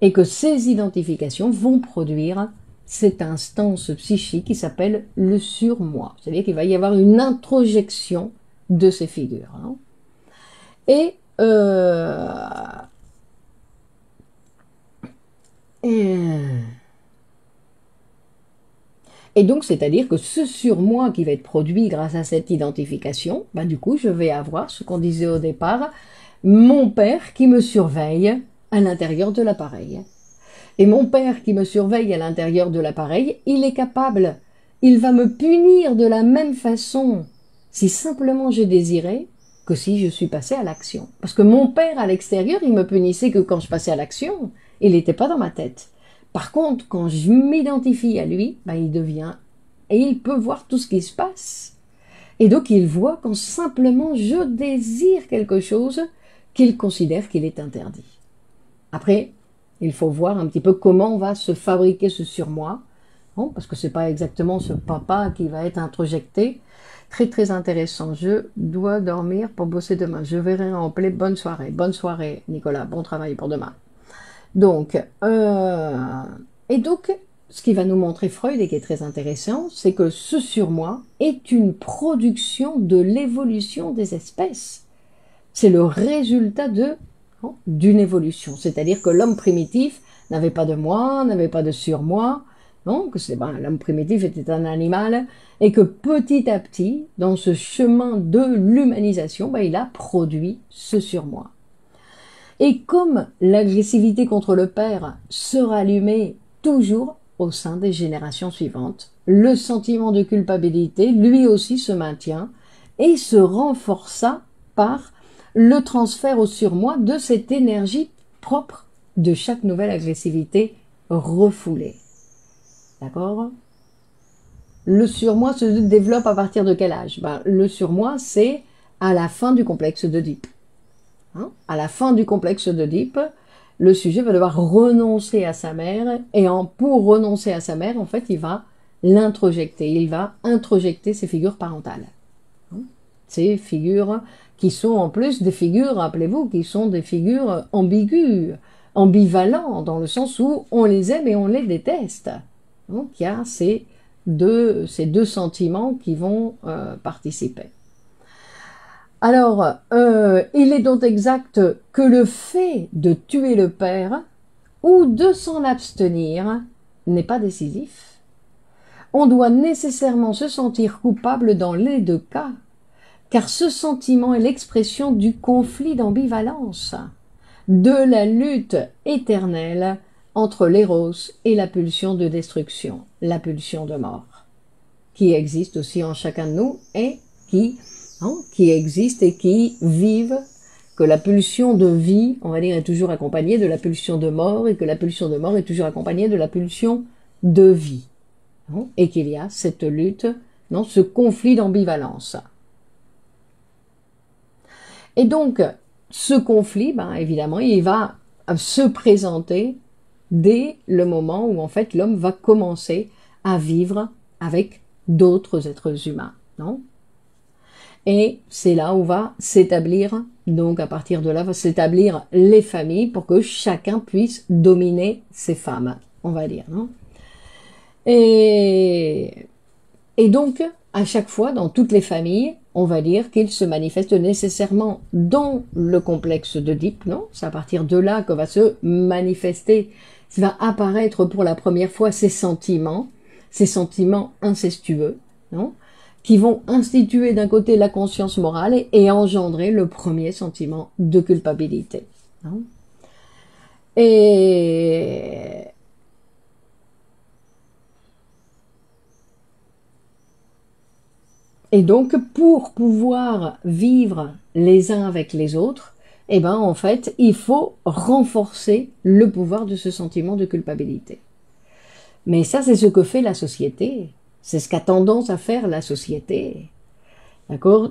Et que ces identifications vont produire cette instance psychique qui s'appelle le surmoi. C'est-à-dire qu'il va y avoir une introjection de ces figures. Hein. Et donc, c'est-à-dire que ce surmoi qui va être produit grâce à cette identification, du coup, je vais avoir ce qu'on disait au départ, mon père qui me surveille à l'intérieur de l'appareil. Et mon père qui me surveille à l'intérieur de l'appareil, il est capable, il va me punir de la même façon si simplement j'ai désiré que si je suis passé à l'action. Parce que mon père à l'extérieur, il me punissait que quand je passais à l'action, il n'était pas dans ma tête. Par contre, quand je m'identifie à lui, il devient, et il peut voir tout ce qui se passe. Et donc il voit quand simplement je désire quelque chose qu'il considère qu'il est interdit. Après, il faut voir un petit peu comment va se fabriquer ce surmoi, parce que c'est pas exactement ce papa qui va être introjecté. Très très intéressant. Je dois dormir pour bosser demain. Je verrai en play. Bonne soirée. Bonne soirée, Nicolas. Bon travail pour demain. Donc, et donc, ce qui va nous montrer Freud et qui est très intéressant, c'est que ce surmoi est une production de l'évolution des espèces. C'est le résultat d'une évolution. C'est-à-dire que l'homme primitif n'avait pas de moi, n'avait pas de surmoi, donc l'homme primitif était un animal, et que petit à petit, dans ce chemin de l'humanisation, il a produit ce surmoi. Et comme l'agressivité contre le père se rallumait toujours au sein des générations suivantes, le sentiment de culpabilité, lui aussi, se maintient et se renforça par le transfert au surmoi de cette énergie propre de chaque nouvelle agressivité refoulée. D'accord? Le surmoi se développe à partir de quel âge? Le surmoi, c'est à la fin du complexe d'Oedipe. À la fin du complexe d'Oedipe, le sujet va devoir renoncer à sa mère, et pour renoncer à sa mère, en fait, il va l'introjecter. Il va introjecter ses figures parentales. Ces figures qui sont en plus des figures, rappelez-vous, qui sont des figures ambiguës, ambivalentes, dans le sens où on les aime et on les déteste. Donc il y a ces deux sentiments qui vont participer. Alors, il est donc exact que le fait de tuer le père ou de s'en abstenir n'est pas décisif. On doit nécessairement se sentir coupable dans les deux cas, car ce sentiment est l'expression du conflit d'ambivalence, de la lutte éternelle entre l'éros et la pulsion de destruction, la pulsion de mort, qui existe aussi en chacun de nous et qui existent et qui vivent, que la pulsion de vie, on va dire, est toujours accompagnée de la pulsion de mort, et que la pulsion de mort est toujours accompagnée de la pulsion de vie. Et qu'il y a cette lutte, ce conflit d'ambivalence. Et donc, ce conflit, évidemment, il va se présenter dès le moment où, en fait, l'homme va commencer à vivre avec d'autres êtres humains, Et c'est là où va s'établir, donc à partir de là, va s'établir les familles pour que chacun puisse dominer ses femmes, on va dire, non? Et, et donc, à chaque fois, dans toutes les familles, on va dire qu'il se manifeste nécessairement dans le complexe d'Oedipe, non? C'est à partir de là que va se manifester, va apparaître pour la première fois ces sentiments incestueux, non? Qui vont instituer d'un côté la conscience morale et engendrer le premier sentiment de culpabilité. Non? Et donc, pour pouvoir vivre les uns avec les autres, eh ben, en fait, il faut renforcer le pouvoir de ce sentiment de culpabilité. Mais ça, c'est ce que fait la société. C'est ce qu'a tendance à faire la société. D'accord?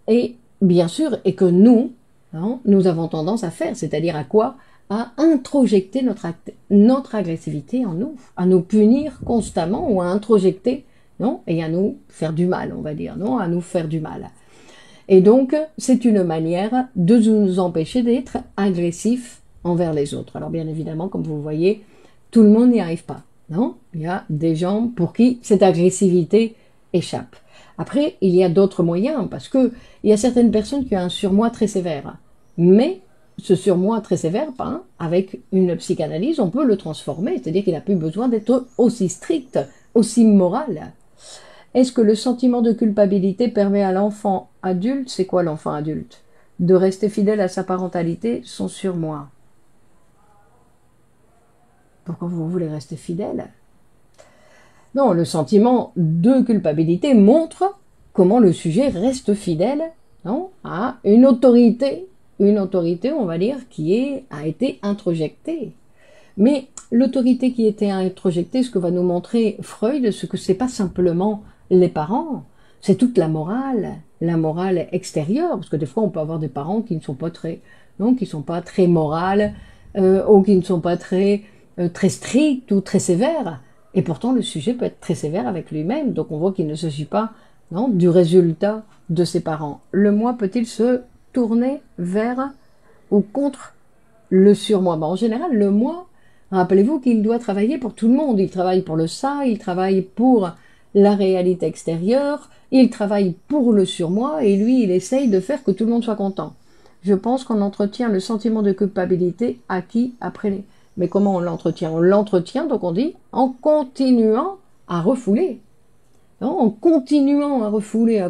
Et bien sûr, et que nous, hein, nous avons tendance à faire, c'est-à-dire à quoi? À introjecter notre agressivité en nous, à nous punir constamment ou à introjecter, non? Et à nous faire du mal, on va dire, non? À nous faire du mal. Et donc, c'est une manière de nous empêcher d'être agressifs envers les autres. Alors bien évidemment, comme vous voyez, tout le monde n'y arrive pas, non? Il y a des gens pour qui cette agressivité échappe. Après, il y a d'autres moyens, parce que il y a certaines personnes qui ont un surmoi très sévère. Mais ce surmoi très sévère, ben, avec une psychanalyse, on peut le transformer, c'est-à-dire qu'il n'a plus besoin d'être aussi strict, aussi moral. Est-ce que le sentiment de culpabilité permet à l'enfant adulte, c'est quoi l'enfant adulte? De rester fidèle à sa parentalité, son surmoi. Pourquoi vous voulez rester fidèle? Non, le sentiment de culpabilité montre comment le sujet reste fidèle, non, à une autorité, on va dire, a été introjectée. Mais l'autorité qui était introjectée, ce que va nous montrer Freud, ce que c'est pas simplement les parents, c'est toute la morale extérieure, parce que des fois on peut avoir des parents qui ne sont pas très, non, qui sont pas très morales, ou qui ne sont pas très stricts ou très sévères. Et pourtant, le sujet peut être très sévère avec lui-même. Donc, on voit qu'il ne s'agit pas, non, du résultat de ses parents. Le moi peut-il se tourner vers ou contre le surmoi? En général, le moi, rappelez-vous qu'il doit travailler pour tout le monde. Il travaille pour le ça, il travaille pour la réalité extérieure, il travaille pour le surmoi, et lui, il essaye de faire que tout le monde soit content. Je pense qu'on entretient le sentiment de culpabilité acquis après les... Mais comment on l'entretient? On l'entretient, donc on dit, en continuant à refouler. Non, en continuant à refouler,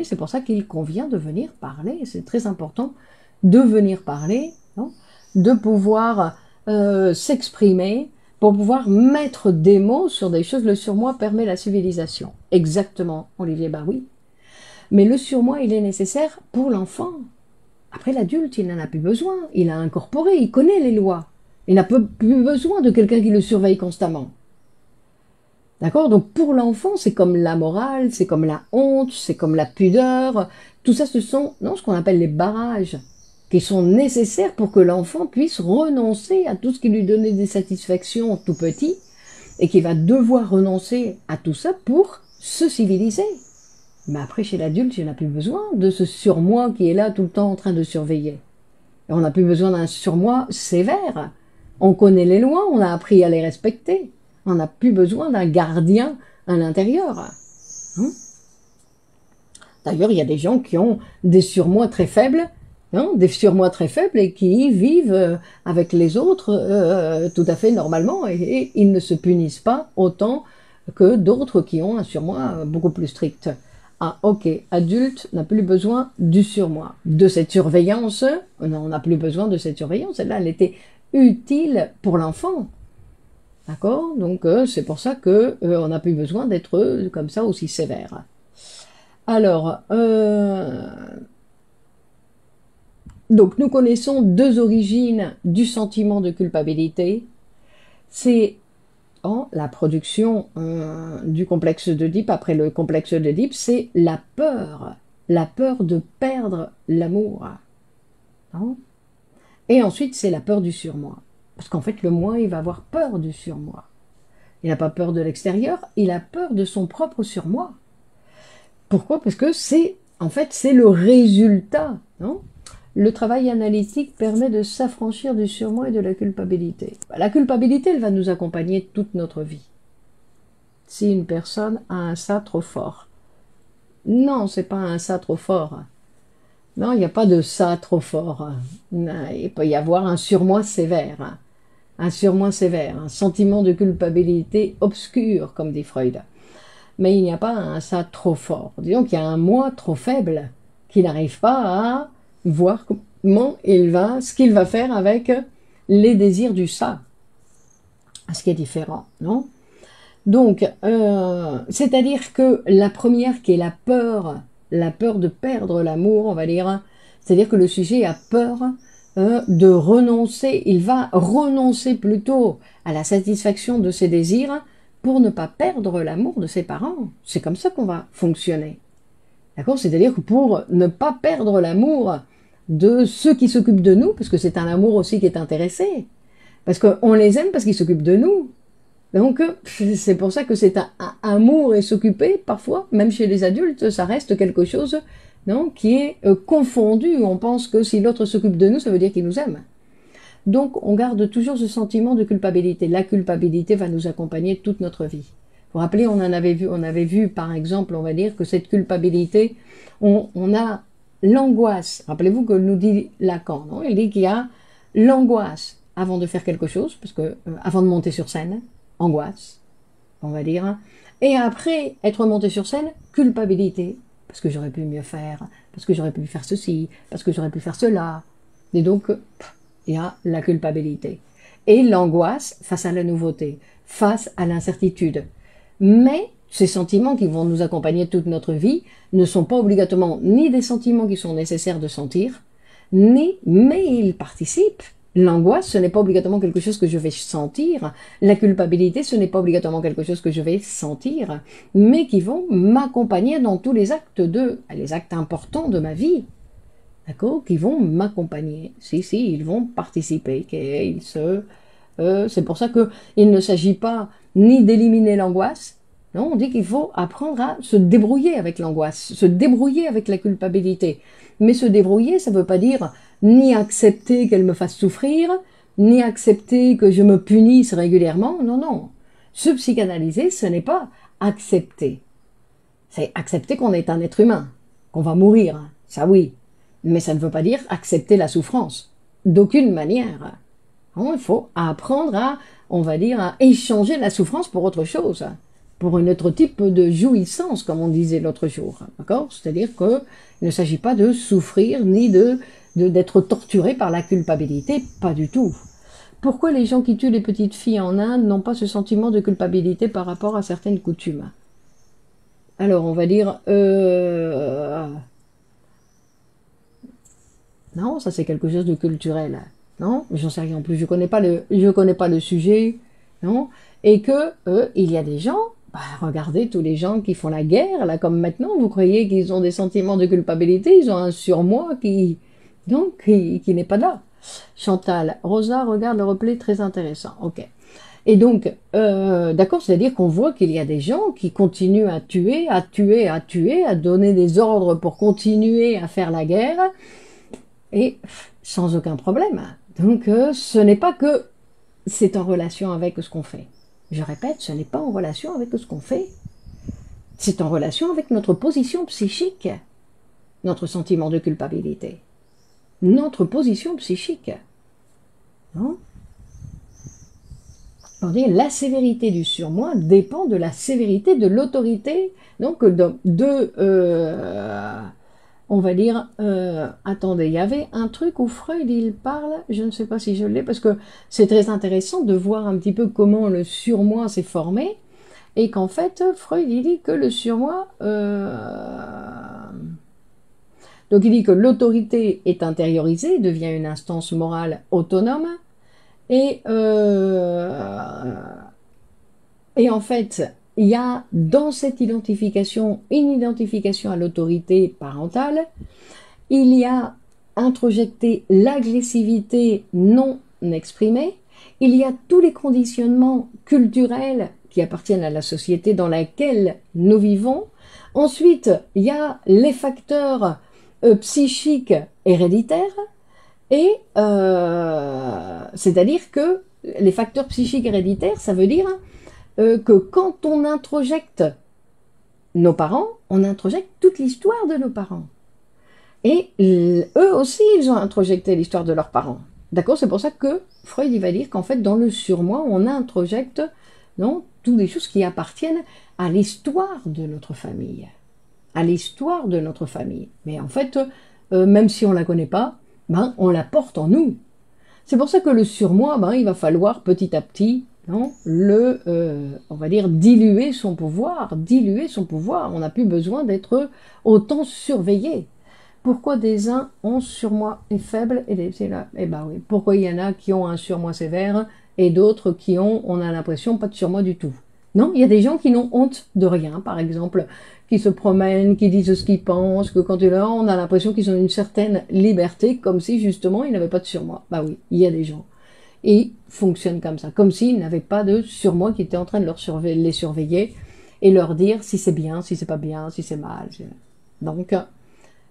c'est pour ça qu'il convient de venir parler. C'est très important de venir parler, non, de pouvoir s'exprimer, pour pouvoir mettre des mots sur des choses. Le surmoi permet la civilisation. Exactement, Olivier, bah oui. Mais le surmoi, il est nécessaire pour l'enfant. Après, l'adulte, il n'en a plus besoin. Il a incorporé, il connaît les lois. Il n'a plus besoin de quelqu'un qui le surveille constamment. D'accord? Donc pour l'enfant, c'est comme la morale, c'est comme la honte, c'est comme la pudeur. Tout ça, ce sont ce qu'on appelle les barrages, qui sont nécessaires pour que l'enfant puisse renoncer à tout ce qui lui donnait des satisfactions tout petit, et qui va devoir renoncer à tout ça pour se civiliser. Mais après, chez l'adulte, il n'a plus besoin de ce surmoi qui est là tout le temps en train de surveiller. Et on n'a plus besoin d'un surmoi sévère. On connaît les lois, on a appris à les respecter. On n'a plus besoin d'un gardien à l'intérieur. Hein? D'ailleurs, il y a des gens qui ont des surmois très faibles, et qui vivent avec les autres tout à fait normalement, et ils ne se punissent pas autant que d'autres qui ont un surmoi beaucoup plus strict. Ah, ok, adulte n'a plus besoin du surmoi, de cette surveillance. Non, on n'a plus besoin de cette surveillance. Celle-là, elle était utile pour l'enfant. D'accord? Donc, c'est pour ça que on n'a plus besoin d'être comme ça aussi sévère. Alors, donc nous connaissons deux origines du sentiment de culpabilité. C'est la production du complexe d'Oedipe. Après le complexe d'Oedipe, c'est la peur de perdre l'amour. Hein? Et ensuite, c'est la peur du surmoi. Parce qu'en fait, le moi, il va avoir peur du surmoi. Il n'a pas peur de l'extérieur, il a peur de son propre surmoi. Pourquoi? Parce que c'est en fait, c'est le résultat, non? Le travail analytique permet de s'affranchir du surmoi et de la culpabilité. La culpabilité, elle va nous accompagner toute notre vie. Si une personne a un ça trop fort. Non, c'est pas un ça trop fort. Non, il n'y a pas de ça trop fort. Il peut y avoir un surmoi sévère. Un surmoi sévère, un sentiment de culpabilité obscur, comme dit Freud. Mais il n'y a pas un ça trop fort. Disons qu'il y a un moi trop faible qui n'arrive pas à voir ce qu'il va faire avec les désirs du ça. Ce qui est différent, non? Donc, c'est-à-dire que la première qui est la peur de perdre l'amour, on va dire, c'est-à-dire que le sujet a peur de renoncer, il va renoncer plutôt à la satisfaction de ses désirs pour ne pas perdre l'amour de ses parents. C'est comme ça qu'on va fonctionner. D'accord? C'est-à-dire que pour ne pas perdre l'amour de ceux qui s'occupent de nous, parce que c'est un amour aussi qui est intéressé, parce qu'on les aime parce qu'ils s'occupent de nous. Donc, c'est pour ça que c'est un amour et s'occuper, parfois, même chez les adultes, ça reste quelque chose non, qui est confondu. On pense que si l'autre s'occupe de nous, ça veut dire qu'il nous aime. Donc, on garde toujours ce sentiment de culpabilité. La culpabilité va nous accompagner toute notre vie. Vous vous rappelez, on avait vu, par exemple, on va dire que cette culpabilité, on a l'angoisse. Rappelez-vous que nous dit Lacan, non? Il dit qu'il y a l'angoisse avant de faire quelque chose, parce que avant de monter sur scène, angoisse, on va dire. Et après être monté sur scène, culpabilité, parce que j'aurais pu mieux faire, parce que j'aurais pu faire ceci, parce que j'aurais pu faire cela. Et donc, il y a la culpabilité. Et l'angoisse face à la nouveauté, face à l'incertitude. Mais ces sentiments qui vont nous accompagner toute notre vie ne sont pas obligatoirement ni des sentiments qui sont nécessaires de sentir, mais ils participent. L'angoisse, ce n'est pas obligatoirement quelque chose que je vais sentir. La culpabilité, ce n'est pas obligatoirement quelque chose que je vais sentir, mais qui vont m'accompagner dans tous les actes importants de ma vie. D'accord? Qui vont m'accompagner. Si, ils vont participer. C'est pour ça qu'il ne s'agit pas ni d'éliminer l'angoisse. Non, on dit qu'il faut apprendre à se débrouiller avec l'angoisse, se débrouiller avec la culpabilité. Mais se débrouiller, ça ne veut pas dire ni accepter qu'elle me fasse souffrir, ni accepter que je me punisse régulièrement. Non, non. Se psychanalyser, ce n'est pas accepter. C'est accepter qu'on est un être humain, qu'on va mourir. Ça oui. Mais ça ne veut pas dire accepter la souffrance. D'aucune manière. Non, il faut apprendre à, on va dire, à échanger la souffrance pour autre chose. Pour un autre type de jouissance, comme on disait l'autre jour. D'accord? C'est-à-dire qu'il ne s'agit pas de souffrir ni d'être torturé par la culpabilité, pas du tout. Pourquoi les gens qui tuent les petites filles en Inde n'ont pas ce sentiment de culpabilité par rapport à certaines coutumes? Alors, on va dire... Non, ça c'est quelque chose de culturel. Non, j'en sais rien en plus, je connais pas le sujet. Non, et que il y a des gens... regardez tous les gens qui font la guerre, là, comme maintenant, vous croyez qu'ils ont des sentiments de culpabilité, ils ont un surmoi qui n'est pas là. Chantal, Rosa regarde le replay, très intéressant. Ok. Et donc, d'accord, c'est-à-dire qu'on voit qu'il y a des gens qui continuent à tuer, à donner des ordres pour continuer à faire la guerre, et sans aucun problème. Donc, ce n'est pas que c'est en relation avec ce qu'on fait. Je répète, ce n'est pas en relation avec ce qu'on fait. C'est en relation avec notre position psychique, notre sentiment de culpabilité. Notre position psychique. Non? On dit la sévérité du surmoi dépend de la sévérité de l'autorité, donc on va dire, attendez, il y avait un truc où Freud, il parle, je ne sais pas si je l'ai, parce que c'est très intéressant de voir un petit peu comment le surmoi s'est formé, et qu'en fait, Freud, il dit que le surmoi... Donc il dit que l'autorité est intériorisée, devient une instance morale autonome, et en fait, il y a dans cette identification une identification à l'autorité parentale, il y a introjecté l'agressivité non exprimée, il y a tous les conditionnements culturels qui appartiennent à la société dans laquelle nous vivons, Ensuite, il y a les facteurs psychiques héréditaires, et c'est-à-dire que les facteurs psychiques héréditaires, ça veut dire que quand on introjecte nos parents, on introjecte toute l'histoire de nos parents. Et eux aussi, ils ont introjecté l'histoire de leurs parents. D'accord? C'est pour ça que Freud il va dire qu'en fait, dans le surmoi, on introjecte toutes les choses qui appartiennent à l'histoire de notre famille. À l'histoire de notre famille. Mais en fait, même si on ne la connaît pas, on la porte en nous. C'est pour ça que le surmoi, il va falloir petit à petit on va dire, diluer son pouvoir. Diluer son pouvoir. On n'a plus besoin d'être autant surveillé. Pourquoi des uns ont surmoi et faible et là, oui. Pourquoi il y en a qui ont un surmoi sévère et d'autres qui ont, on a l'impression, pas de surmoi du tout. Non, il y a des gens qui n'ont honte de rien, par exemple, qui se promènent, qui disent ce qu'ils pensent, que quand ils sont là, on a l'impression qu'ils ont une certaine liberté, comme si justement ils n'avaient pas de surmoi. Bah oui, il y a des gens. Et ils fonctionnent comme ça, comme s'ils n'avaient pas de surmoi qui était en train de les surveiller et leur dire si c'est bien, si c'est pas bien, si c'est mal. Donc,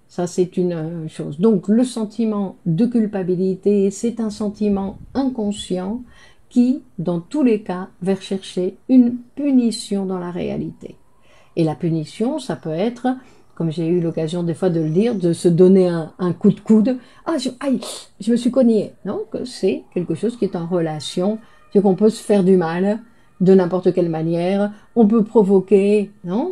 ça, c'est une chose. Donc, le sentiment de culpabilité, c'est un sentiment inconscient qui, dans tous les cas, va chercher une punition dans la réalité. Et la punition, ça peut être, comme j'ai eu l'occasion des fois de le dire, de se donner un coup de coude. Ah, je me suis cogné. Donc, c'est quelque chose qui est en relation, c'est qu'on peut se faire du mal de n'importe quelle manière. On peut provoquer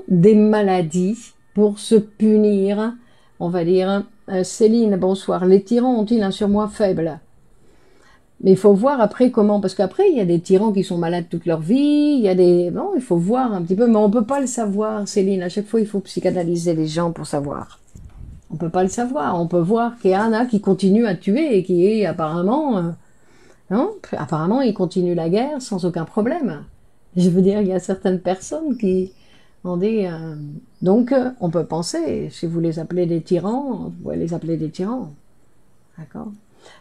des maladies pour se punir. On va dire, Céline, bonsoir, les tyrans ont-ils un surmoi faible? Mais il faut voir après comment, parce qu'après, il y a des tyrans qui sont malades toute leur vie, il y a des... Bon, il faut voir un petit peu, mais on peut pas le savoir, Céline. À chaque fois, il faut psychanalyser les gens pour savoir. On peut pas le savoir. On peut voir qu'il y en a qui continuent à tuer et qui, apparemment, apparemment, ils continuent la guerre sans aucun problème. Je veux dire, il y a certaines personnes qui... Donc, on peut penser, si vous les appelez des tyrans, vous pouvez les appeler des tyrans. D'accord?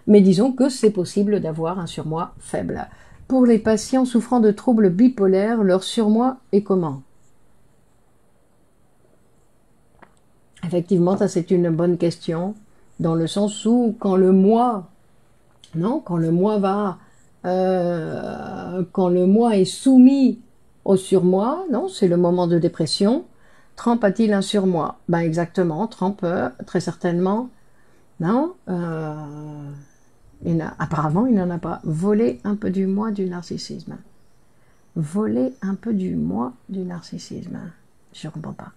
Mais disons que c'est possible d'avoir un surmoi faible. Pour les patients souffrant de troubles bipolaires, leur surmoi est comment? Effectivement, ça c'est une bonne question, dans le sens où quand le moi est soumis au surmoi, c'est le moment de dépression. Trump a-t-il un surmoi? Exactement, Trump, très certainement, apparemment il n'en a pas. Voler un peu du moi du narcissisme. Voler un peu du moi du narcissisme. Je ne comprends pas.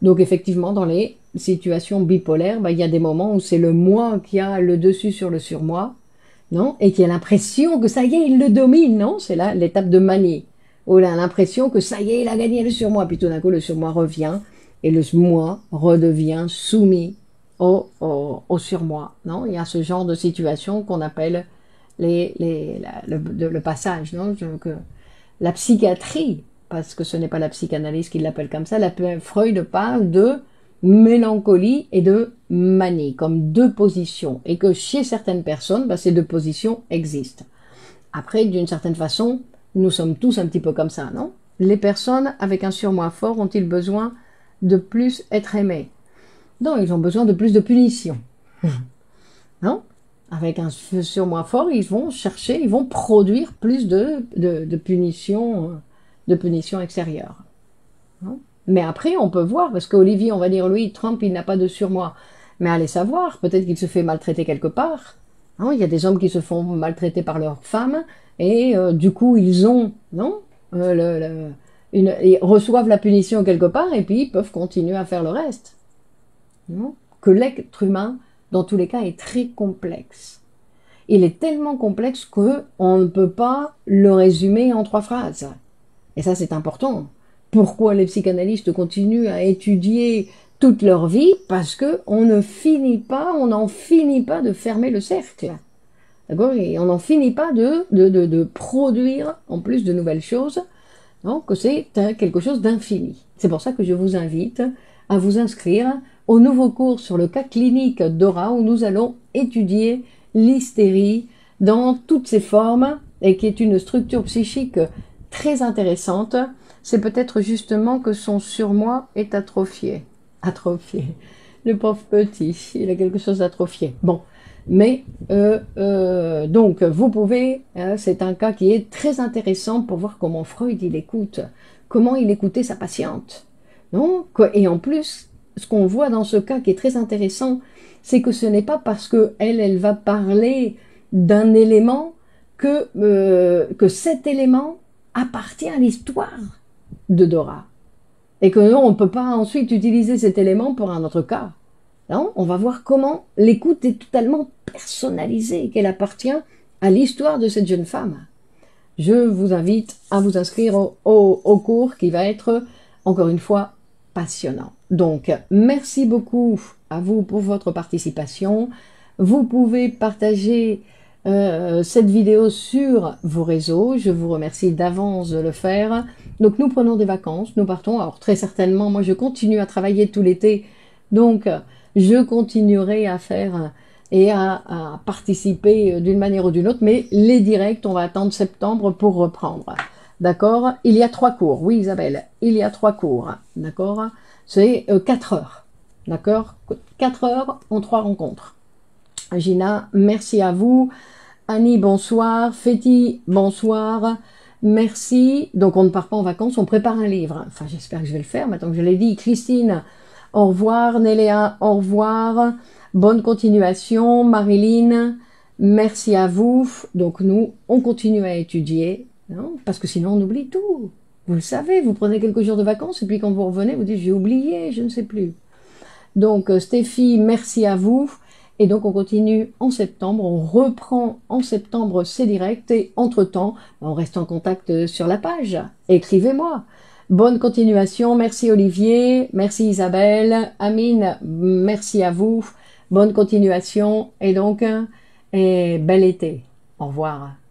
Donc effectivement, dans les situations bipolaires, il y a des moments où c'est le moi qui a le dessus sur le surmoi, et qui a l'impression que ça y est, il le domine, c'est là l'étape de manie. Où il a l'impression que ça y est, il a gagné le surmoi. Puis tout d'un coup, le surmoi revient et le moi redevient soumis au surmoi. Il y a ce genre de situation qu'on appelle le passage. La psychiatrie, parce que ce n'est pas la psychanalyse qui l'appelle comme ça, Freud parle de mélancolie et de manie, comme deux positions. Et que chez certaines personnes, ces deux positions existent. Après, d'une certaine façon, nous sommes tous un petit peu comme ça, non? Les personnes avec un surmoi fort ont-ils besoin de plus être aimées? Non, ils ont besoin de plus de punition. Non? Avec un surmoi fort, ils vont produire plus de punition extérieure. Non? Mais après, on peut voir, parce qu'Olivier, on va dire, lui, Trump, il n'a pas de surmoi. Mais allez savoir, peut-être qu'il se fait maltraiter quelque part. Il y a des hommes qui se font maltraiter par leurs femmes, et du coup, ils ont, ils reçoivent la punition quelque part, et puis ils peuvent continuer à faire le reste. Que l'être humain, dans tous les cas, est très complexe. Il est tellement complexe qu'on ne peut pas le résumer en 3 phrases. Et ça, c'est important. Pourquoi les psychanalystes continuent à étudier toute leur vie? Parce qu'on n'en finit pas de fermer le cercle. D'accord? Et on n'en finit pas de produire en plus de nouvelles choses. Donc c'est quelque chose d'infini. C'est pour ça que je vous invite à vous inscrire au nouveau cours sur le cas clinique d'Aura, où nous allons étudier l'hystérie dans toutes ses formes, et qui est une structure psychique très intéressante, c'est peut-être justement que son surmoi est atrophié. Atrophié. Le pauvre petit, il a quelque chose d'atrophié. Bon, mais donc vous pouvez, c'est un cas qui est très intéressant pour voir comment Freud il écoute, comment il écoutait sa patiente. Non? Et en plus, ce qu'on voit dans ce cas qui est très intéressant, c'est que ce n'est pas parce que elle va parler d'un élément que cet élément appartient à l'histoire de Dora. Et que non, on ne peut pas ensuite utiliser cet élément pour un autre cas. Non, on va voir comment l'écoute est totalement personnalisée, qu'elle appartient à l'histoire de cette jeune femme. Je vous invite à vous inscrire au cours qui va être, encore une fois, passionnant. Donc, merci beaucoup à vous pour votre participation. Vous pouvez partager cette vidéo sur vos réseaux. Je vous remercie d'avance de le faire. Donc, nous prenons des vacances, nous partons. Alors, très certainement, moi, je continue à travailler tout l'été. Donc, je continuerai à faire et à participer d'une manière ou d'une autre, mais les directs, on va attendre septembre pour reprendre. D'accord? Il y a 3 cours. Oui, Isabelle, il y a 3 cours. D'accord? C'est 4 heures. D'accord? 4 heures en 3 rencontres. Gina, merci à vous. Annie, bonsoir. Féti, bonsoir. Merci. Donc, on ne part pas en vacances, on prépare un livre. Enfin, j'espère que je vais le faire, maintenant que je l'ai dit. Christine, au revoir. Néléa, au revoir. Bonne continuation. Marilyn, merci à vous. Donc, nous, on continue à étudier, non? Parce que sinon, on oublie tout. Vous le savez, vous prenez quelques jours de vacances et puis quand vous revenez, vous dites, j'ai oublié, je ne sais plus. Donc, Stéphie, merci à vous. Et donc, on continue en septembre. On reprend en septembre ces directs. Et entre-temps, on reste en contact sur la page. Écrivez-moi. Bonne continuation. Merci Olivier. Merci Isabelle. Amine, merci à vous. Bonne continuation. Et donc, bel été. Au revoir.